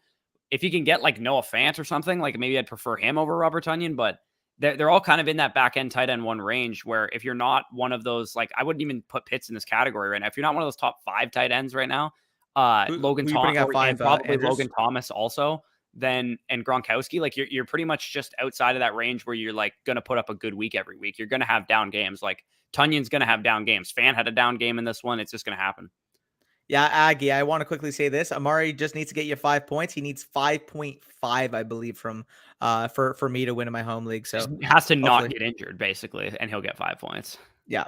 If you can get like Noah Fant or something, like maybe I'd prefer him over Robert Tunyon, but they're all kind of in that back end tight end 1 range where if you're not one of those, like I wouldn't even put Pitts in this category right now. If you're not one of those top 5 tight ends right now, Logan Thomas and probably Logan Thomas also, then and Gronkowski, like you're pretty much just outside of that range where you're like going to put up a good week every week. You're going to have down games. Like Tunyon's going to have down games. Fant had a down game in this one. It's just going to happen. Yeah, Aggie, I want to quickly say this. Amari just needs to get you 5 points. He needs 5.5, I believe, from for me to win in my home league. So he has to not get injured, basically, and he'll get 5 points. Yeah.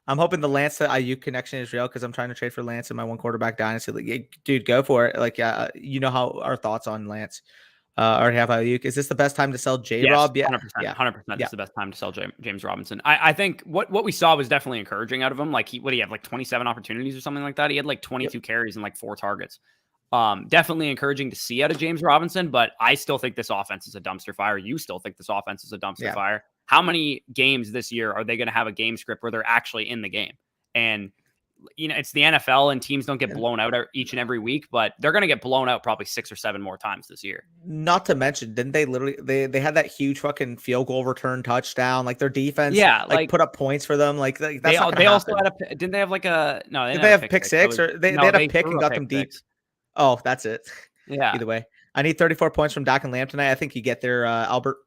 I'm hoping the Lance to Ayuk connection is real because I'm trying to trade for Lance in my 1 quarterback dynasty. Like, dude, go for it. Like, you know how our thoughts on Lance. Already have Ayuk. Is this the best time to sell J-Rob? Yes, 100%. Yeah, 100%. It's the best time to sell James Robinson. I think what we saw was definitely encouraging out of him. Like, he have like 27 opportunities or something like that. He had like 22 carries and like 4 targets. Definitely encouraging to see out of James Robinson, but I still think this offense is a dumpster fire. You still think this offense is a dumpster fire. How many games this year are they going to have a game script where they're actually in the game? And you know, it's the NFL and teams don't get blown out each and every week, but they're going to get blown out probably 6 or 7 more times this year. Not to mention, didn't they literally, they had that huge fucking field goal return touchdown, like their defense, like put up points for them. Like that's they also had didn't they have like a, no, did they have pick 6 or they had a pick and got them deep. Oh, that's it. Yeah. Either way, I need 34 points from Dak and Lamb tonight. I think you get there, Albert.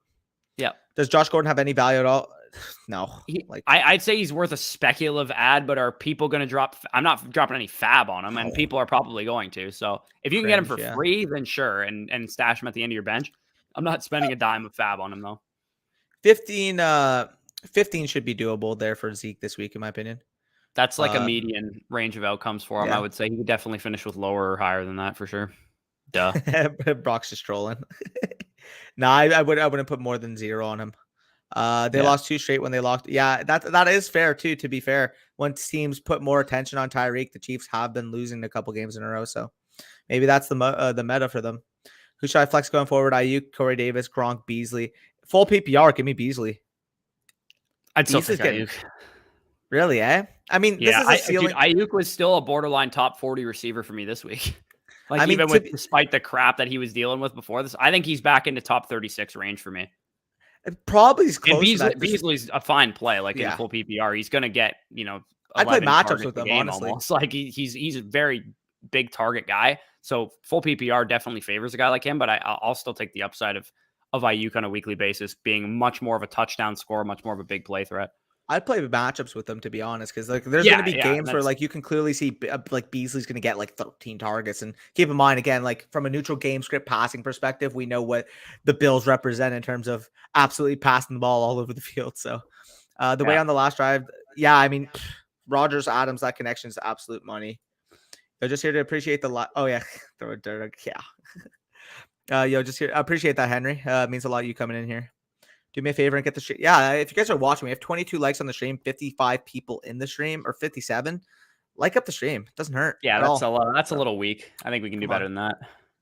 Yeah. Does Josh Gordon have any value at all? No, I'd say he's worth a speculative ad, but are people going to drop? I'm not dropping any fab on him, and people are probably going to. So if you can get him for free, then sure, and stash him at the end of your bench. I'm not spending a dime of fab on him though. 15 should be doable there for Zeke this week, in my opinion. That's like a median range of outcomes for him. Yeah. I would say he could definitely finish with lower or higher than that for sure. Duh. Brock's just trolling. No, I wouldn't put more than 0 on him. They lost 2 straight when they lost. Yeah, that is fair too. To be fair, when teams put more attention on Tyreek, the Chiefs have been losing a couple games in a row. So maybe that's the meta for them. Who should I flex going forward? Ayuk, Corey Davis, Gronk, Beasley. Full PPR. Give me Beasley. I'd still take Ayuk. Really? I mean, this is a ceiling. Ayuk was still a borderline top 40 receiver for me this week. Like, even despite the crap that he was dealing with before this, I think he's back into top 36 range for me. It probably is close. And Beasley's a fine play, like in full PPR. He's going to get, I'd play matchups with him, honestly. Almost. Like he's a very big target guy. So full PPR definitely favors a guy like him, but I'll still take the upside of Ayuk on a weekly basis, being much more of a touchdown scorer, much more of a big play threat. I'd play matchups with them, to be honest, because like there's going to be games where like you can clearly see like Beasley's going to get like 13 targets. And keep in mind, again, like from a neutral game script passing perspective, we know what the Bills represent in terms of absolutely passing the ball all over the field. So the way on the last drive, I mean, Rodgers, Adams, that connection is absolute money. They're just here to appreciate the oh yeah, just here. I appreciate that, Henry. It means a lot you coming in here. Do me a favor and get the stream. Yeah, if you guys are watching, we have 22 likes on the stream, 55 people in the stream, or 57. Like up the stream. It doesn't hurt. Yeah, that's a little weak. I think we can do better than that.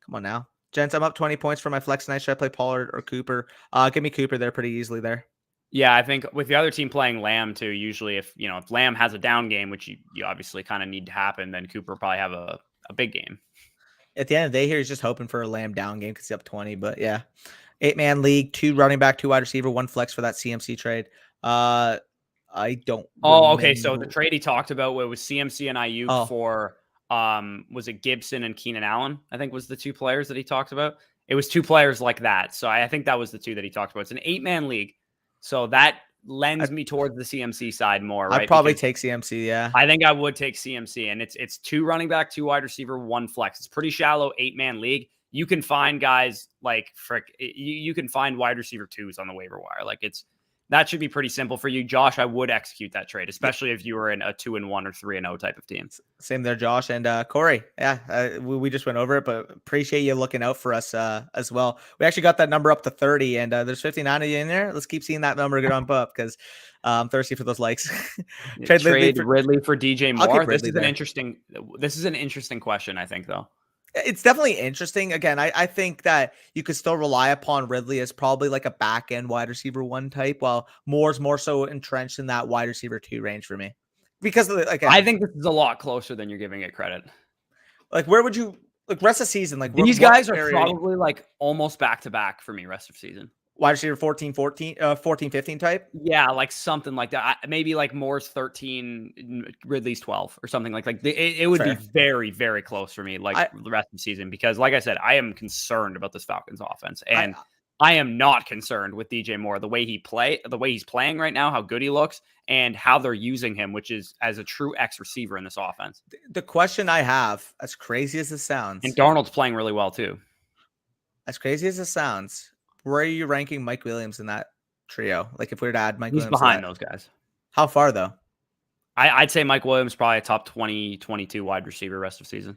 Come on now. Gents, I'm up 20 points for my flex tonight. Should I play Pollard or Cooper? Give me Cooper there pretty easily there. Yeah, I think with the other team playing Lamb too, usually if Lamb has a down game, which you obviously kind of need to happen, then Cooper will probably have a big game. At the end of the day here, he's just hoping for a Lamb down game because he's up 20. But yeah, 8-man league, 2 running back, 2 wide receiver, 1 flex for that CMC trade. I don't. Oh, okay. So the trade he talked about was CMC and Ayuk for was it Gibson and Keenan Allen? I think was the 2 players that he talked about. It was 2 players like that. So I think that was the 2 that he talked about. It's an 8-man league. So that lends me towards the CMC side more, right? I'd probably take CMC, yeah. I think I would take CMC, and it's 2 running back, 2 wide receiver, 1 flex. It's pretty shallow 8-man league. You can find guys like you can find wide receiver 2s on the waiver wire. Like that should be pretty simple for you, Josh. I would execute that trade, especially if you were in a 2-1 or 3-0 type of team. Same there, Josh and Corey. Yeah, we just went over it, but appreciate you looking out for us as well. We actually got that number up to 30, and there's 59 of you in there. Let's keep seeing that number get on up because I'm thirsty for those likes. Trade Ridley for DJ Moore. This is an interesting question, I think, though. It's definitely interesting. Again, I think that you could still rely upon Ridley as probably like a back end wide receiver 1 type, while Moore's more so entrenched in that wide receiver 2 range for me. Because I think this is a lot closer than you're giving it credit. Like, where would you rest of season? Like these guys are probably like almost back to back for me rest of season. Wide receiver 14, 15 type? Yeah, like something like that. Maybe like Moore's 13, Ridley's 12 or something like it would be very, very close for me the rest of the season because, like I said, I am concerned about this Falcons offense. And I am not concerned with DJ Moore, the way he's playing right now, how good he looks, and how they're using him, which is as a true X receiver in this offense. The question I have, as crazy as it sounds. And Darnold's playing really well too. As crazy as it sounds. Where are you ranking Mike Williams in that trio? Like if we were to add Mike Williams. He's behind those guys. How far though? I'd say Mike Williams probably a top 20, 22 wide receiver rest of season.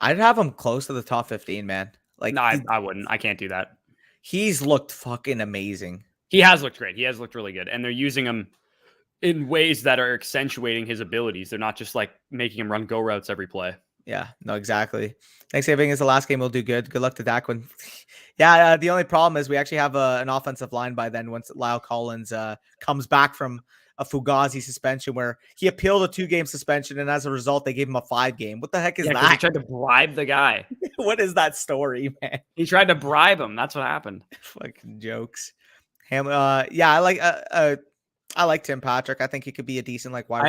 I'd have him close to the top 15, man. Like no, I wouldn't. I can't do that. He's looked fucking amazing. He has looked great. He has looked really good. And they're using him in ways that are accentuating his abilities. They're not just like making him run go routes every play. Yeah, no, exactly. Thanksgiving is the last game. We'll do good. Good luck to Daquin. Yeah, the only problem is we actually have an offensive line by then once Lyle Collins comes back from a Fugazi suspension where he appealed a 2-game suspension, and as a result, they gave him a 5-game. What the heck is that? He tried to bribe the guy. What is that story, man? He tried to bribe him. That's what happened. Fucking jokes. I like Tim Patrick. I think he could be a decent wide receiver.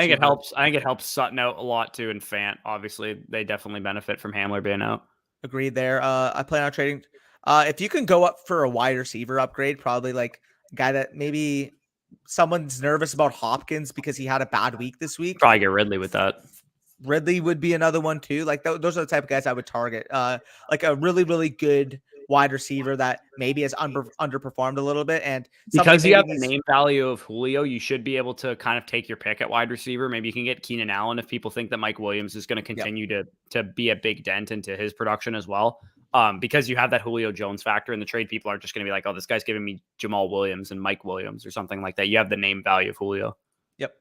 I think it helps Sutton out a lot too, and Fant. Obviously, they definitely benefit from Hamler being out. Agreed there. I plan on trading. If you can go up for a wide receiver upgrade, probably like a guy that maybe someone's nervous about Hopkins because he had a bad week this week. Probably get Ridley with that. Ridley would be another one too. Like those are the type of guys I would target. Like a really, really good wide receiver that maybe has underperformed a little bit. And because you have the name value of Julio, you should be able to kind of take your pick at wide receiver. Maybe you can get Keenan Allen if people think that Mike Williams is going to continue to be a big dent into his production as well. Because you have that Julio Jones factor in the trade, people aren't just going to be like, oh, this guy's giving me Jamal Williams and Mike Williams or something like that. You have the name value of Julio. Yep.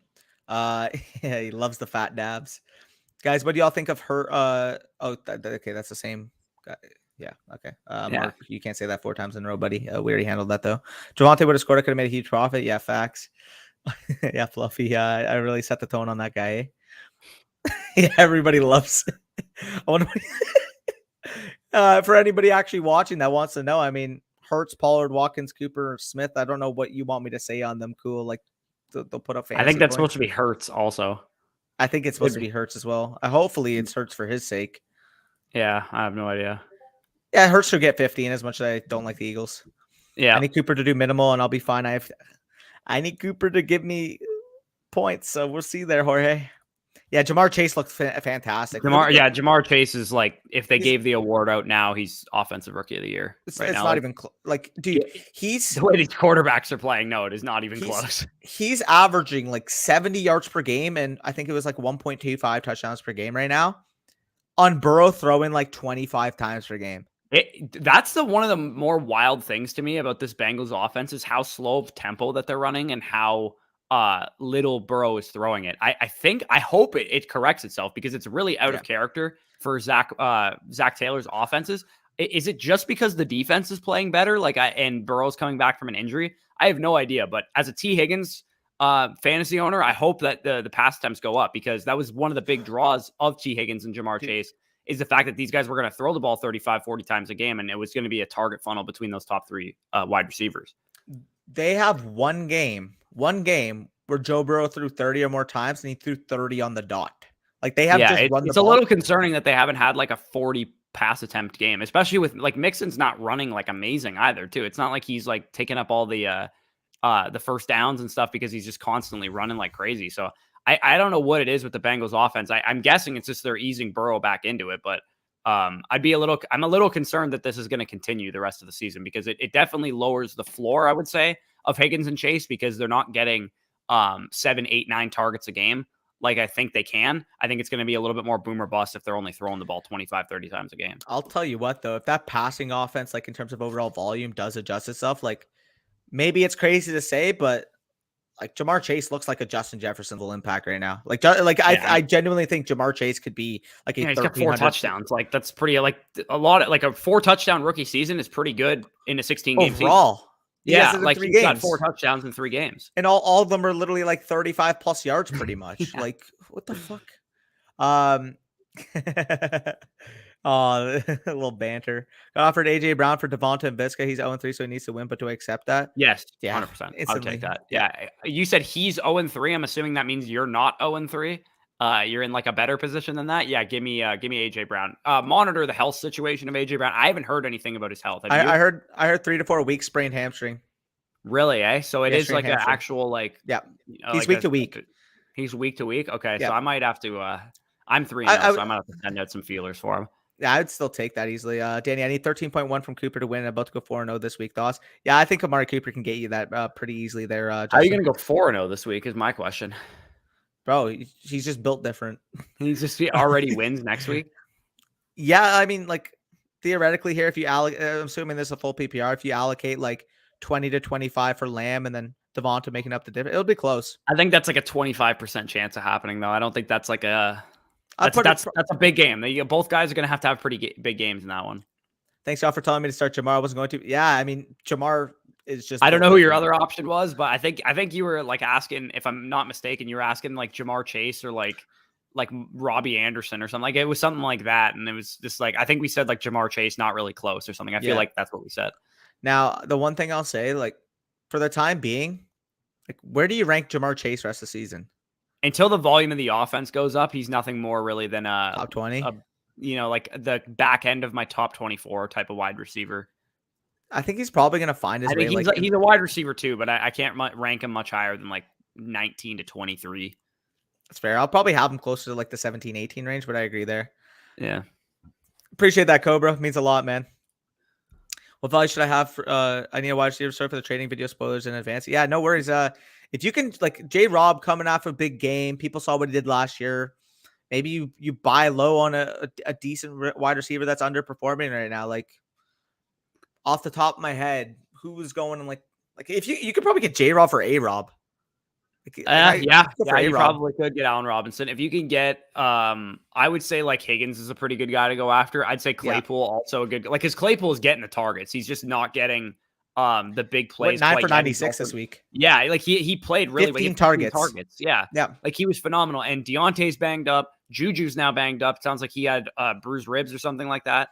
Yeah, he loves the fat dabs. Guys, what do y'all think of her? Okay, that's the same guy. Yeah, okay. Mark, you can't say that 4 times in a row, buddy. We already handled that, though. Javonte would have scored. I could have made a huge profit. Yeah, facts. Yeah, Fluffy. I really set the tone on that guy. Yeah, everybody loves it. I wonder for anybody actually watching that wants to know, I mean, Hurts, Pollard, Watkins, Cooper, Smith, I don't know what you want me to say on them. Cool. Like, they'll put up fantasy I think that's points. Supposed to be Hurts also. I think it's supposed to be Hurts as well. Hopefully it's Hurts for his sake. Yeah, I have no idea. Yeah, Hurts should get 15 as much as I don't like the Eagles. Yeah. I need Cooper to do minimal and I'll be fine. I need Cooper to give me points. So we'll see there, Jorge. Yeah, Jamar Chase looks fantastic. Jamar Chase is like, if they gave the award out now, he's offensive rookie of the year. It's not even like, dude, he's the way these quarterbacks are playing. No, it is not even close. He's averaging like 70 yards per game. And I think it was like 1.25 touchdowns per game right now on Burrow throwing like 25 times per game. That's one of the more wild things to me about this Bengals offense is how slow of tempo that they're running and how little Burrow is throwing it. I hope it corrects itself because it's really out of character for Zach Taylor's offenses. Is it just because the defense is playing better? And Burrow's coming back from an injury? I have no idea. But as a T. Higgins fantasy owner, I hope that the pass attempts go up, because that was one of the big draws of T. Higgins and Jamar Chase, is the fact that these guys were going to throw the ball 35, 40 times a game, and it was going to be a target funnel between those top three wide receivers. They have one game where Joe Burrow threw 30 or more times, and he threw 30 on the dot. Like, they have just run the ball. It's a little concerning that they haven't had like a 40 pass attempt game, especially with like Mixon's not running like amazing either too. It's not like he's like taking up all the first downs and stuff, because he's just constantly running like crazy. So I don't know what it is with the Bengals offense. I'm guessing it's just they're easing Burrow back into it, but I'm a little concerned that this is going to continue the rest of the season, because it definitely lowers the floor, I would say, of Higgins and Chase, because they're not getting 7, 8, 9 targets a game like I think they can. I think it's going to be a little bit more boom or bust if they're only throwing the ball 25, 30 times a game. I'll tell you what, though, if that passing offense, like in terms of overall volume, does adjust itself, like maybe it's crazy to say, but like Jamar Chase looks like a Justin Jefferson level impact right now. I genuinely think Jamar Chase could be like a he's got 4 touchdowns. Like that's pretty, like a lot of, like a 4 touchdown rookie season is pretty good in a 16 game overall. Season. Yeah, like he's got 4 touchdowns in 3 games. And all of them are literally like 35 plus yards pretty much. Yeah. Like, what the fuck? A little banter. Got offered AJ Brown for Devonta and Visca. He's 0-3, so he needs to win, but do I accept that? Yes, yeah, 100%. I'll take that. Yeah. You said he's 0-3. I'm assuming that means you're not 0-3. You're in like a better position than that. Yeah, give me AJ Brown. Monitor the health situation of AJ Brown. I haven't heard anything about his health. I heard 3 to 4 weeks sprained hamstring. Really? So it is like an actual like. Yeah, he's week to week. He's week to week. Okay, yeah. So I might have to. I'm 3-0, so I might have to send out some feelers for him. Yeah, I'd still take that easily. Danny, I need 13.1 from Cooper to win. I'm about to go 4-0 this week. Thoughts? Yeah, I think Amari Cooper can get you that pretty easily there. How are you going to go 4-0 this week is my question. Bro, he's just built different. He already wins next week? Yeah, I mean, like, theoretically here, if you I'm assuming this is a full PPR, if you allocate like 20 to 25 for Lamb and then Devonta making up the difference, it'll be close. I think that's like a 25% chance of happening, though. I don't think that's like a... That's a big game. Both guys are going to have pretty big games in that one. Thanks, y'all, for telling me to start Jamar. I wasn't going to. Yeah, I mean, Jamar is just... I don't know who your other option was, but I think you were like asking, if I'm not mistaken, you were asking like Jamar Chase or like Robbie Anderson or something. Like it was something like that. And it was just like, I think we said like Jamar Chase, not really close or something. I feel like that's what we said. Now, the one thing I'll say, like for the time being, like where do you rank Jamar Chase rest of the season? Until the volume of the offense goes up, he's nothing more really than a top 20. Like the back end of my top 24 type of wide receiver. I think he's probably going to find his way. He's a wide receiver too, but I can't rank him much higher than like 19 to 23. That's fair. I'll probably have him closer to like the 17, 18 range, but I agree there. Yeah. Appreciate that, Cobra. Means a lot, man. What value should I have for, I need a wide receiver start for the trading video spoilers in advance. Yeah, no worries. If you can, like J-Rob coming off a big game, people saw what he did last year. Maybe you buy low on a decent wide receiver that's underperforming right now. Like off the top of my head, who was going and like if you could probably get J-Rob for A-Rob. You probably could get Allen Robinson. If you can get, I would say like Higgins is a pretty good guy to go after. I'd say Claypool also a good, like his Claypool is getting the targets. He's just not getting the big plays. 9 for 96 this week. Yeah, like he played really 15 targets. Yeah, like he was phenomenal. And Deontay's banged up. Juju's now banged up. It sounds like he had bruised ribs or something like that.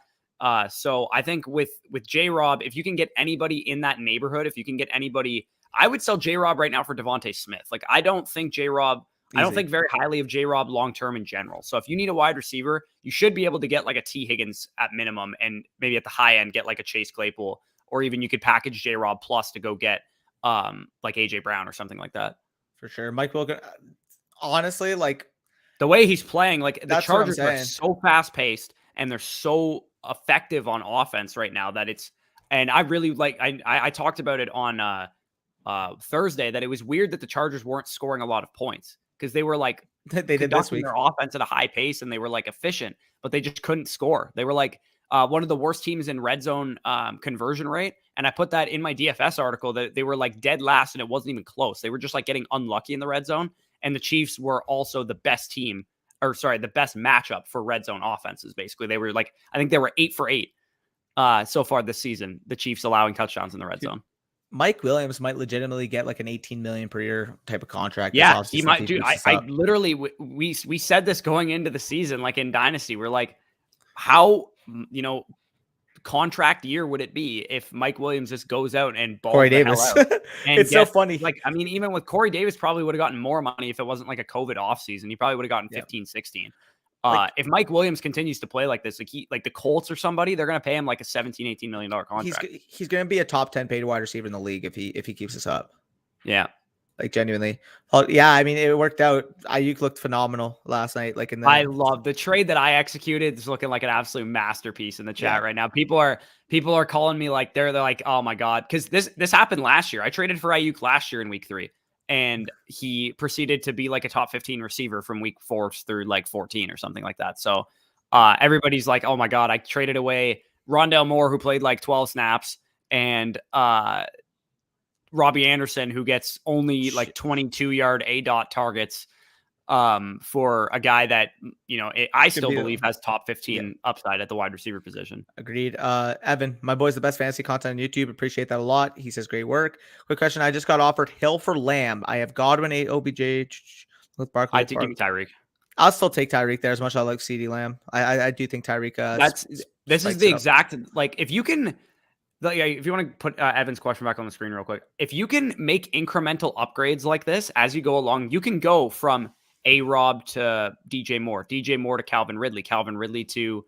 So I think with J-Rob, if you can get anybody in that neighborhood, if you can get anybody, I would sell J-Rob right now for Devontae Smith. Like I don't think J-Rob, I don't think very highly of J-Rob long-term in general. So if you need a wide receiver, you should be able to get like a T Higgins at minimum, and maybe at the high end, get like a Chase Claypool, or even you could package J-Rob plus to go get like AJ Brown or something like that. For sure. Mike Wilkin, honestly, like the way he's playing, like the Chargers are so fast paced and they're so effective on offense right now that it's, and I really like, I talked about it on Thursday that it was weird that the Chargers weren't scoring a lot of points because they were like, they did this week their offense at a high pace and they were like efficient, but they just couldn't score. They were like one of the worst teams in red zone conversion rate. And I put that in my DFS article that they were like dead last and it wasn't even close. They were just like getting unlucky in the red zone. And the Chiefs were also the best team, or sorry, the best matchup for red zone offenses. Basically, they were like, I think they were 8 for 8 so far this season. The Chiefs allowing touchdowns in the red zone. Mike Williams might legitimately get like an 18 million per year type of contract. Yeah, he might. Dude, I literally we said this going into the season, like in Dynasty, we're like, how contract year would it be if Mike Williams just goes out and balls Corey Davis? It's so funny. Like, I mean, even with Corey Davis, probably would have gotten more money if it wasn't like a COVID offseason. He probably would have gotten 15, 16. If Mike Williams continues to play like this, like the Colts or somebody, they're going to pay him like a $17, $18 million contract. He's going to be a top 10 paid wide receiver in the league if he keeps this up. Yeah. Like genuinely. Yeah, I mean, it worked out. Ayuk looked phenomenal last night. Like I love the trade that I executed. It's looking like an absolute masterpiece in the chat right now. People are calling me like they're like, oh my God. Because this happened last year. I traded for Ayuk last year in week 3. And he proceeded to be like a top 15 receiver from week 4 through like 14 or something like that. So everybody's like, oh my God, I traded away Rondale Moore, who played like 12 snaps, and Robbie Anderson, who gets only like 22-yard A-dot targets for a guy that, I still believe has top 15 upside at the wide receiver position. Agreed. Evan, my boy's the best fantasy content on YouTube. Appreciate that a lot. He says, great work. Quick question. I just got offered Hill for Lamb. I have Godwin, OBJ, with Barkley. I think give me Tyreek. I'll still take Tyreek there as much as I like CeeDee Lamb. I do think Tyreek. This is the exact, like, if you can, if you want to put Evan's question back on the screen real quick, if you can make incremental upgrades like this as you go along, you can go from A-Rob to DJ Moore to Calvin Ridley to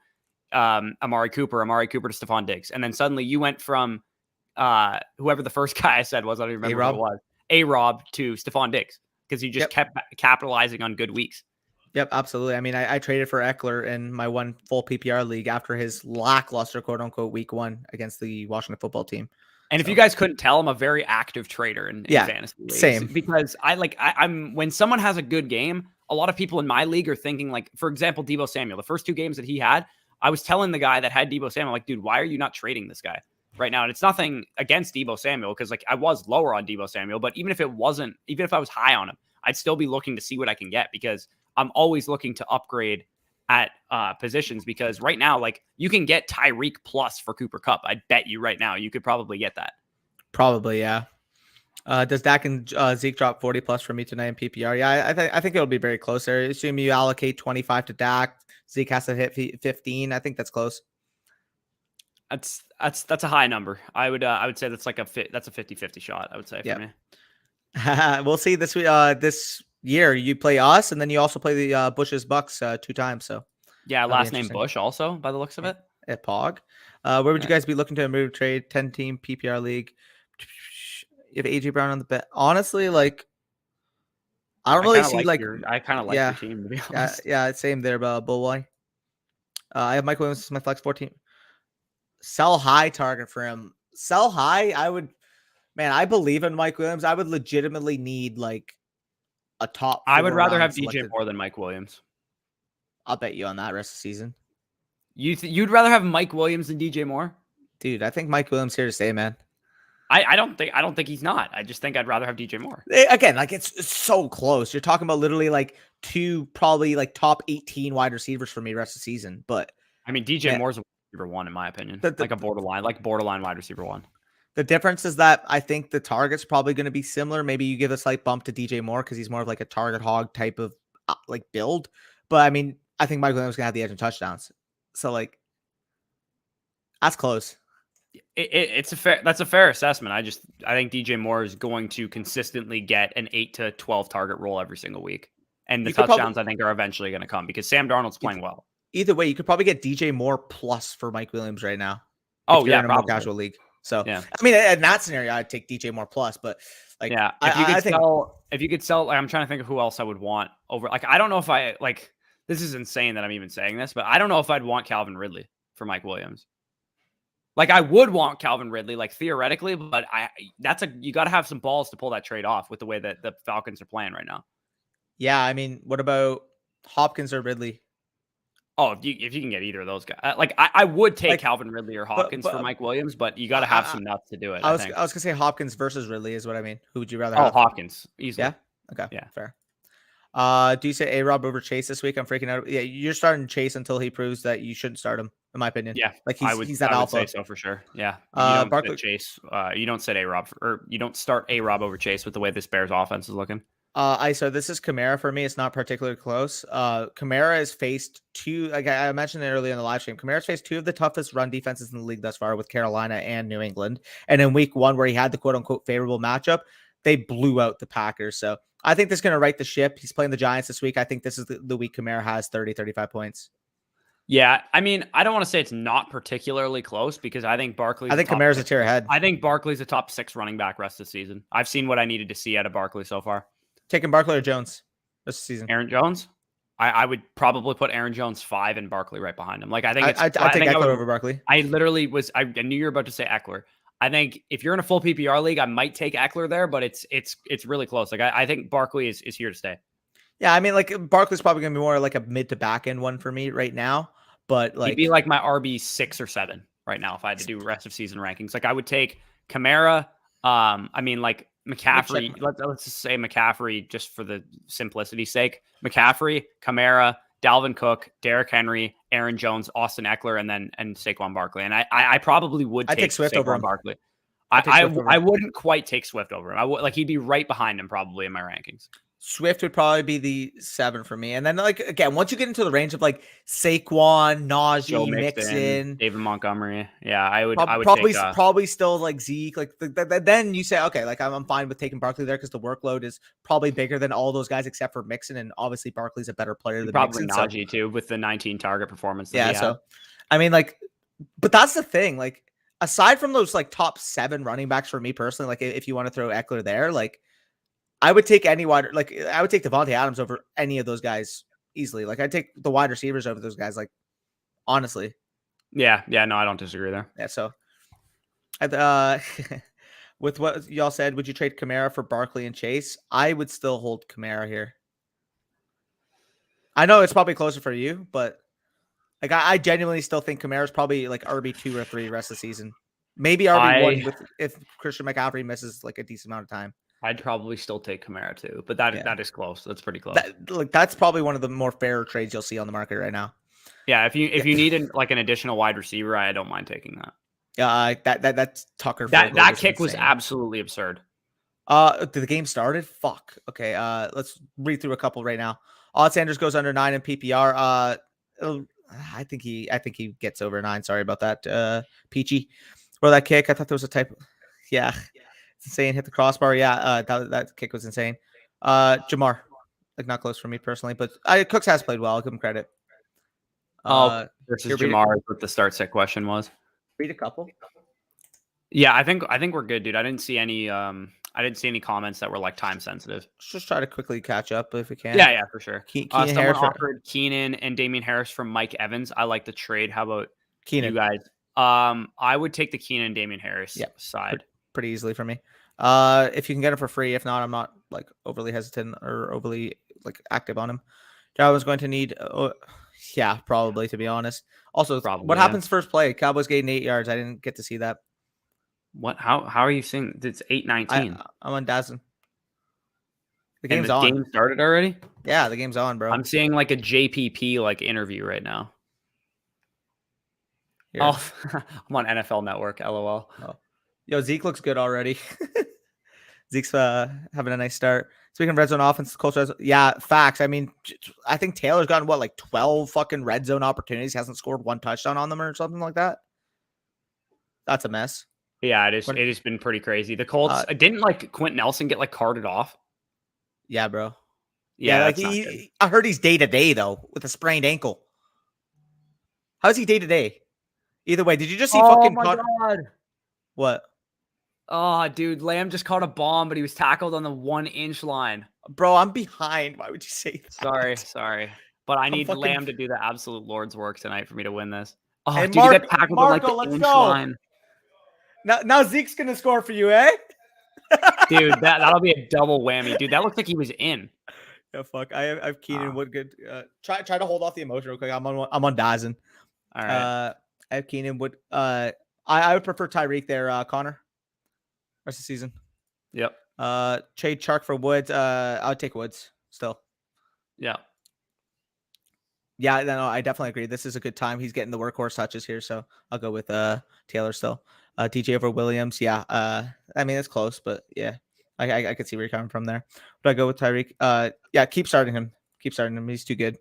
Amari Cooper to Stephon Diggs. And then suddenly you went from whoever the first guy I said was, I don't even remember who it was, A-Rob to Stephon Diggs, because you just kept capitalizing on good weeks. Yep, absolutely. I mean, I traded for Eckler in my one full PPR league after his lackluster, quote unquote, week 1 against the Washington football team. And if you guys couldn't tell, I'm a very active trader in fantasy leagues. Same. Because I'm when someone has a good game, a lot of people in my league are thinking, like, for example, Deebo Samuel, the first 2 games that he had, I was telling the guy that had Deebo Samuel, like, dude, why are you not trading this guy right now? And it's nothing against Deebo Samuel, because like I was lower on Deebo Samuel, but even if I was high on him, I'd still be looking to see what I can get, because I'm always looking to upgrade at positions, because right now, like, you can get Tyreek plus for Cooper Kupp. I bet you right now you could probably get that. Probably, yeah. Does Dak and Zeke drop 40 plus for me tonight in PPR? Yeah, I think it'll be very close there. Assume you allocate 25 to Dak. Zeke has to hit 15. I think that's close. That's a high number. I would say that's like that's a 50-50 shot, I would say for me. We'll see this year. You play us, and then you also play the Bush's Bucks 2 times. So yeah, last name Bush also, by the looks of it. At Pog. Where would you guys be looking to move trade? 10-team PPR league. You have AJ Brown on the bet. Honestly, like, I don't really see I kind of like your team, to be honest. Yeah, same there, Bullboy. I have Mike Williams as my flex 14. Sell high target for him. Sell high. I believe in Mike Williams. I would legitimately need like a top. I would rather have DJ Moore than Mike Williams. I'll bet you on that rest of the season. You'd rather have Mike Williams than DJ Moore? Dude, I think Mike Williams here to stay, man. I don't think he's not. I just think I'd rather have DJ Moore. Again, like, it's so close. You're talking about literally like 2 probably like top 18 wide receivers for me rest of the season. But I mean, DJ Moore's a wide receiver 1 in my opinion. Like a borderline wide receiver 1. The difference is that I think the target's probably going to be similar. Maybe you give a slight bump to DJ Moore because he's more of like a target hog type of like build. But I mean, I think Mike Williams is going to have the edge in touchdowns. So like, that's close. That's a fair assessment. I think DJ Moore is going to consistently get an 8 to 12 target role every single week. And the touchdowns I think are eventually going to come because Sam Darnold's playing well. Either way, you could probably get DJ Moore plus for Mike Williams right now. Oh yeah, in a more casual league. So yeah, I mean, in that scenario, I'd take DJ Moore plus, but like, yeah, if you could sell, like, I'm trying to think of who else I would want over. Like, I don't know if I like. This is insane that I'm even saying this, but I don't know if I'd want Calvin Ridley for Mike Williams. Like, I would want Calvin Ridley, like, theoretically, but you got to have some balls to pull that trade off with the way that the Falcons are playing right now. Yeah, I mean, what about Hopkins or Ridley? Oh, if you can get either of those guys, like, I would take Calvin Ridley or Hopkins for Mike Williams, but you got to have some nuts to do it. I was gonna say Hopkins versus Ridley is what I mean. Who would you rather? Hopkins easily. Yeah. Okay. Yeah. Fair. Do you say A-Rob over Chase this week? I'm freaking out. Yeah, you're starting Chase until he proves that you shouldn't start him, in my opinion. Yeah, Like I he's that would alpha. say so for sure. Yeah, you don't Barkley. sit Chase. You don't sit A-Rob or you don't start A-Rob over Chase with the way this Bears offense is looking. So this is Kamara for me. It's not particularly close. Kamara has faced two, like I mentioned it earlier in the live stream. Kamara's faced two of the toughest run defenses in the league thus far with Carolina and New England. And in week 1, where he had the quote unquote favorable matchup, they blew out the Packers. So I think this is going to right the ship. He's playing the Giants this week. I think this is the week Kamara has 30, 35 points. Yeah, I mean, I don't want to say it's not particularly close because I think Barkley's. I think Kamara's a tier ahead. I think Barkley's a top 6 running back rest of the season. I've seen what I needed to see out of Barkley so far. Taking Barkley or Jones this season? Aaron Jones? I would probably put Aaron Jones 5 and Barkley right behind him. Like I think I'd take Eckler over Barkley. I literally was. I knew you were about to say Eckler. I think if you're in a full PPR league, I might take Eckler there, but it's really close. Like I think Barkley is here to stay. Yeah, I mean, like Barkley's probably gonna be more like a mid to back end one for me right now. But like, he'd be like my RB 6 or 7 right now if I had to do rest of season rankings. Like I would take Kamara. I mean, like McCaffrey. Let's just say McCaffrey, just for the simplicity's sake. McCaffrey, Kamara, Dalvin Cook, Derrick Henry, Aaron Jones, Austin Eckler, and Saquon Barkley. And I probably would take Swift Saquon over him. Barkley. I wouldn't quite take Swift over him. I would like he'd be right behind him probably in my rankings. Swift would probably be the 7 for me. And then, like, again, once you get into the range of like Saquon, Najee, Mixon, David Montgomery. Yeah, I would probably still like Zeke. Like, then you say, okay, like I'm fine with taking Barkley there because the workload is probably bigger than all those guys except for Mixon. And obviously, Barkley's a better player than probably Mixon. Najee too, with the 19 target performance. Yeah. So, I mean, like, but that's the thing. Like, aside from those like top 7 running backs for me personally, like if you want to throw Eckler there, like, I would take I would take Devontae Adams over any of those guys easily. Like I'd take the wide receivers over those guys. Like honestly. Yeah. No, I don't disagree there. Yeah. So, with what y'all said, would you trade Kamara for Barkley and Chase? I would still hold Kamara here. I know it's probably closer for you, but like I genuinely still think Kamara is probably like RB2 or 3 rest of the season. Maybe RB1 if Christian McCaffrey misses like a decent amount of time. I'd probably still take Kamara too, but that is close. That's pretty close. That's probably one of the more fair trades you'll see on the market right now. Yeah, if you need an additional wide receiver, I don't mind taking that. That's Tucker. That kick was absolutely absurd. The game started. Fuck. Okay. Let's read through a couple right now. Odd Sanders goes under 9 in PPR. I think he gets over 9. Sorry about that. Peachy. Or that kick. I thought there was a type. Yeah. Insane, hit the crossbar. Yeah, that kick was insane. Jamar, like not close for me personally, but Cooks has played well. I'll give him credit. Versus Jamar is what the start set question was. Read a couple. Yeah, I think we're good, dude. I didn't see any comments that were like time sensitive. Let's just try to quickly catch up if we can. Yeah, for sure. Keenan Harris offered Keenan and Damian Harris from Mike Evans. I like the trade. How about Keenan? You guys? I would take the Keenan and Damian Harris side pretty easily for me. If you can get him for free, if not, I'm not like overly hesitant or overly like active on him. Cowboys going to need, probably to be honest. Also, what happens first play? Cowboys gained 8 yards. I didn't get to see that. What? How are you seeing? It's 8:19. I'm on Dazen. The game's on. Game started already. Yeah, the game's on, bro. I'm seeing like a JPP like interview right now. Here. Oh, I'm on NFL Network. LOL. Oh. Yo, Zeke looks good already. Zeke's having a nice start. Speaking of red zone offense, Colts, yeah, facts. I mean, I think Taylor's gotten 12 fucking red zone opportunities. He hasn't scored 1 touchdown on them or something like that. That's a mess. Yeah, it is. It has been pretty crazy. The Colts didn't Quentin Nelson get carted off. Yeah, bro. Yeah, I heard he's day to day though with a sprained ankle. How's he day to day? Either way, did you just see fucking? Oh my god! What? Oh, dude, Lamb just caught a bomb, but he was tackled on the 1-inch line. Bro, I'm behind. Why would you say that? Sorry. But I need Lamb to do the absolute Lord's work tonight for me to win this. Oh, hey, dude, you got tackled on the inch line. Now Zeke's going to score for you, eh? Dude, that'll be a double whammy. Dude, that looks like he was in. Yeah, fuck. I have Keenan Wood. Try to hold off the emotion real quick. I'm on Dazen. All right. I have Keenan Wood. I would prefer Tyreek there, Connor. Rest of the season. Yep. Trade Chark for Woods. I would take Woods still. Yeah. Yeah, no, I definitely agree. This is a good time. He's getting the workhorse touches here, so I'll go with Taylor still. DJ over Williams. Yeah. I mean it's close, but yeah. I could see where you're coming from there. But I go with Tyreek. Yeah, keep starting him. Keep starting him. He's too good.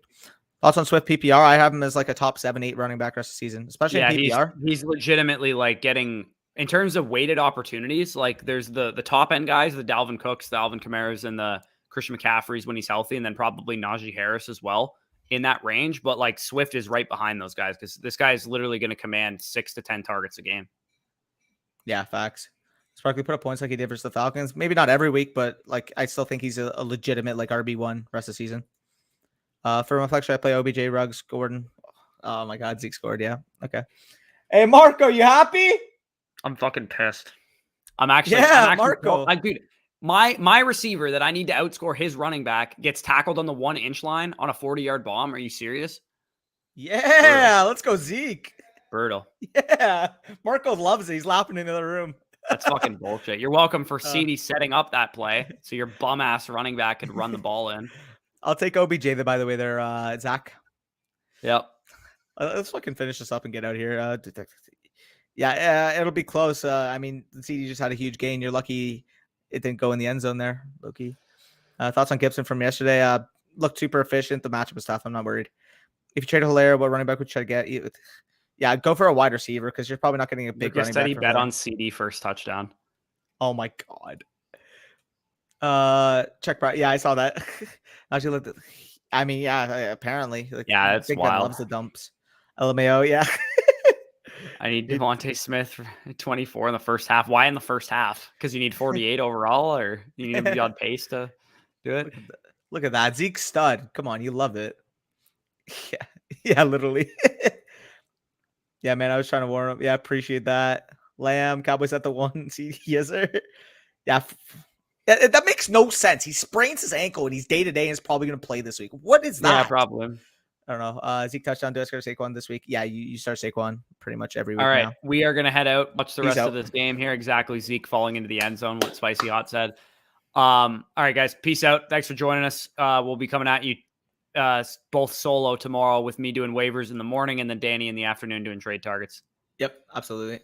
Thoughts on Swift PPR? I have him as like a top 7-8 running back rest of the season, especially in PPR. He's legitimately like getting, in terms of weighted opportunities, like there's the top end guys, the Dalvin Cooks, the Alvin Kamaras, and the Christian McCaffreys when he's healthy, and then probably Najee Harris as well in that range. But like Swift is right behind those guys because this guy is literally going to command 6 to 10 targets a game. Yeah, facts. Sparkly put up points like he did versus the Falcons. Maybe not every week, but like I still think he's a legitimate like RB1 rest of the season. For my flex, I play OBJ, Ruggs, Gordon. Oh my God, Zeke scored. Yeah. Okay. Hey, Marco, you happy? I'm fucking pissed. I'm actually, Marco. Like, dude, my receiver that I need to outscore his running back gets tackled on the 1-inch line on a 40-yard bomb. Are you serious? Yeah, Brutal. Let's go, Zeke. Brutal. Yeah, Marco loves it. He's laughing in the other room. That's fucking bullshit. You're welcome for CD setting up that play so your bum ass running back could run the ball in. I'll take OBJ there, by the way, there, Zach. Yep. Let's fucking finish this up and get out of here. Yeah, it'll be close. I mean, the CD just had a huge gain. You're lucky it didn't go in the end zone there, Loki. Thoughts on Gibson from yesterday? Looked super efficient. The matchup was tough. I'm not worried. If you trade Hilaire, what running back would you try to get? Yeah, go for a wide receiver because you're probably not getting a big running back. He bet on CD first touchdown. Oh my God. Check. Yeah, I saw that. Actually looked at. I mean, yeah, apparently. Like, yeah, that's Big wild. Ben loves the dumps. LMAO, yeah. I need Devontae Smith for 24 in the first half. Why in the first half? Because you need 48 overall, or you need to be on pace to do it? Look at that. Zeke stud. Come on, you love it. Yeah, literally. Yeah, man, I was trying to warm up. Yeah, appreciate that. Lamb, Cowboys at the 1. See, yes, sir. Yeah. That makes no sense. He sprains his ankle and he's day-to-day and is probably going to play this week. What is that? Yeah, probably. I don't know. Zeke touchdown. Do I start Saquon this week? Yeah, you start Saquon pretty much every week. All right. Now. We are going to head out. Watch the rest of this game here. Exactly. Zeke falling into the end zone, what Spicy Hot said. All right, guys. Peace out. Thanks for joining us. We'll be coming at you both solo tomorrow with me doing waivers in the morning and then Danny in the afternoon doing trade targets. Yep, absolutely.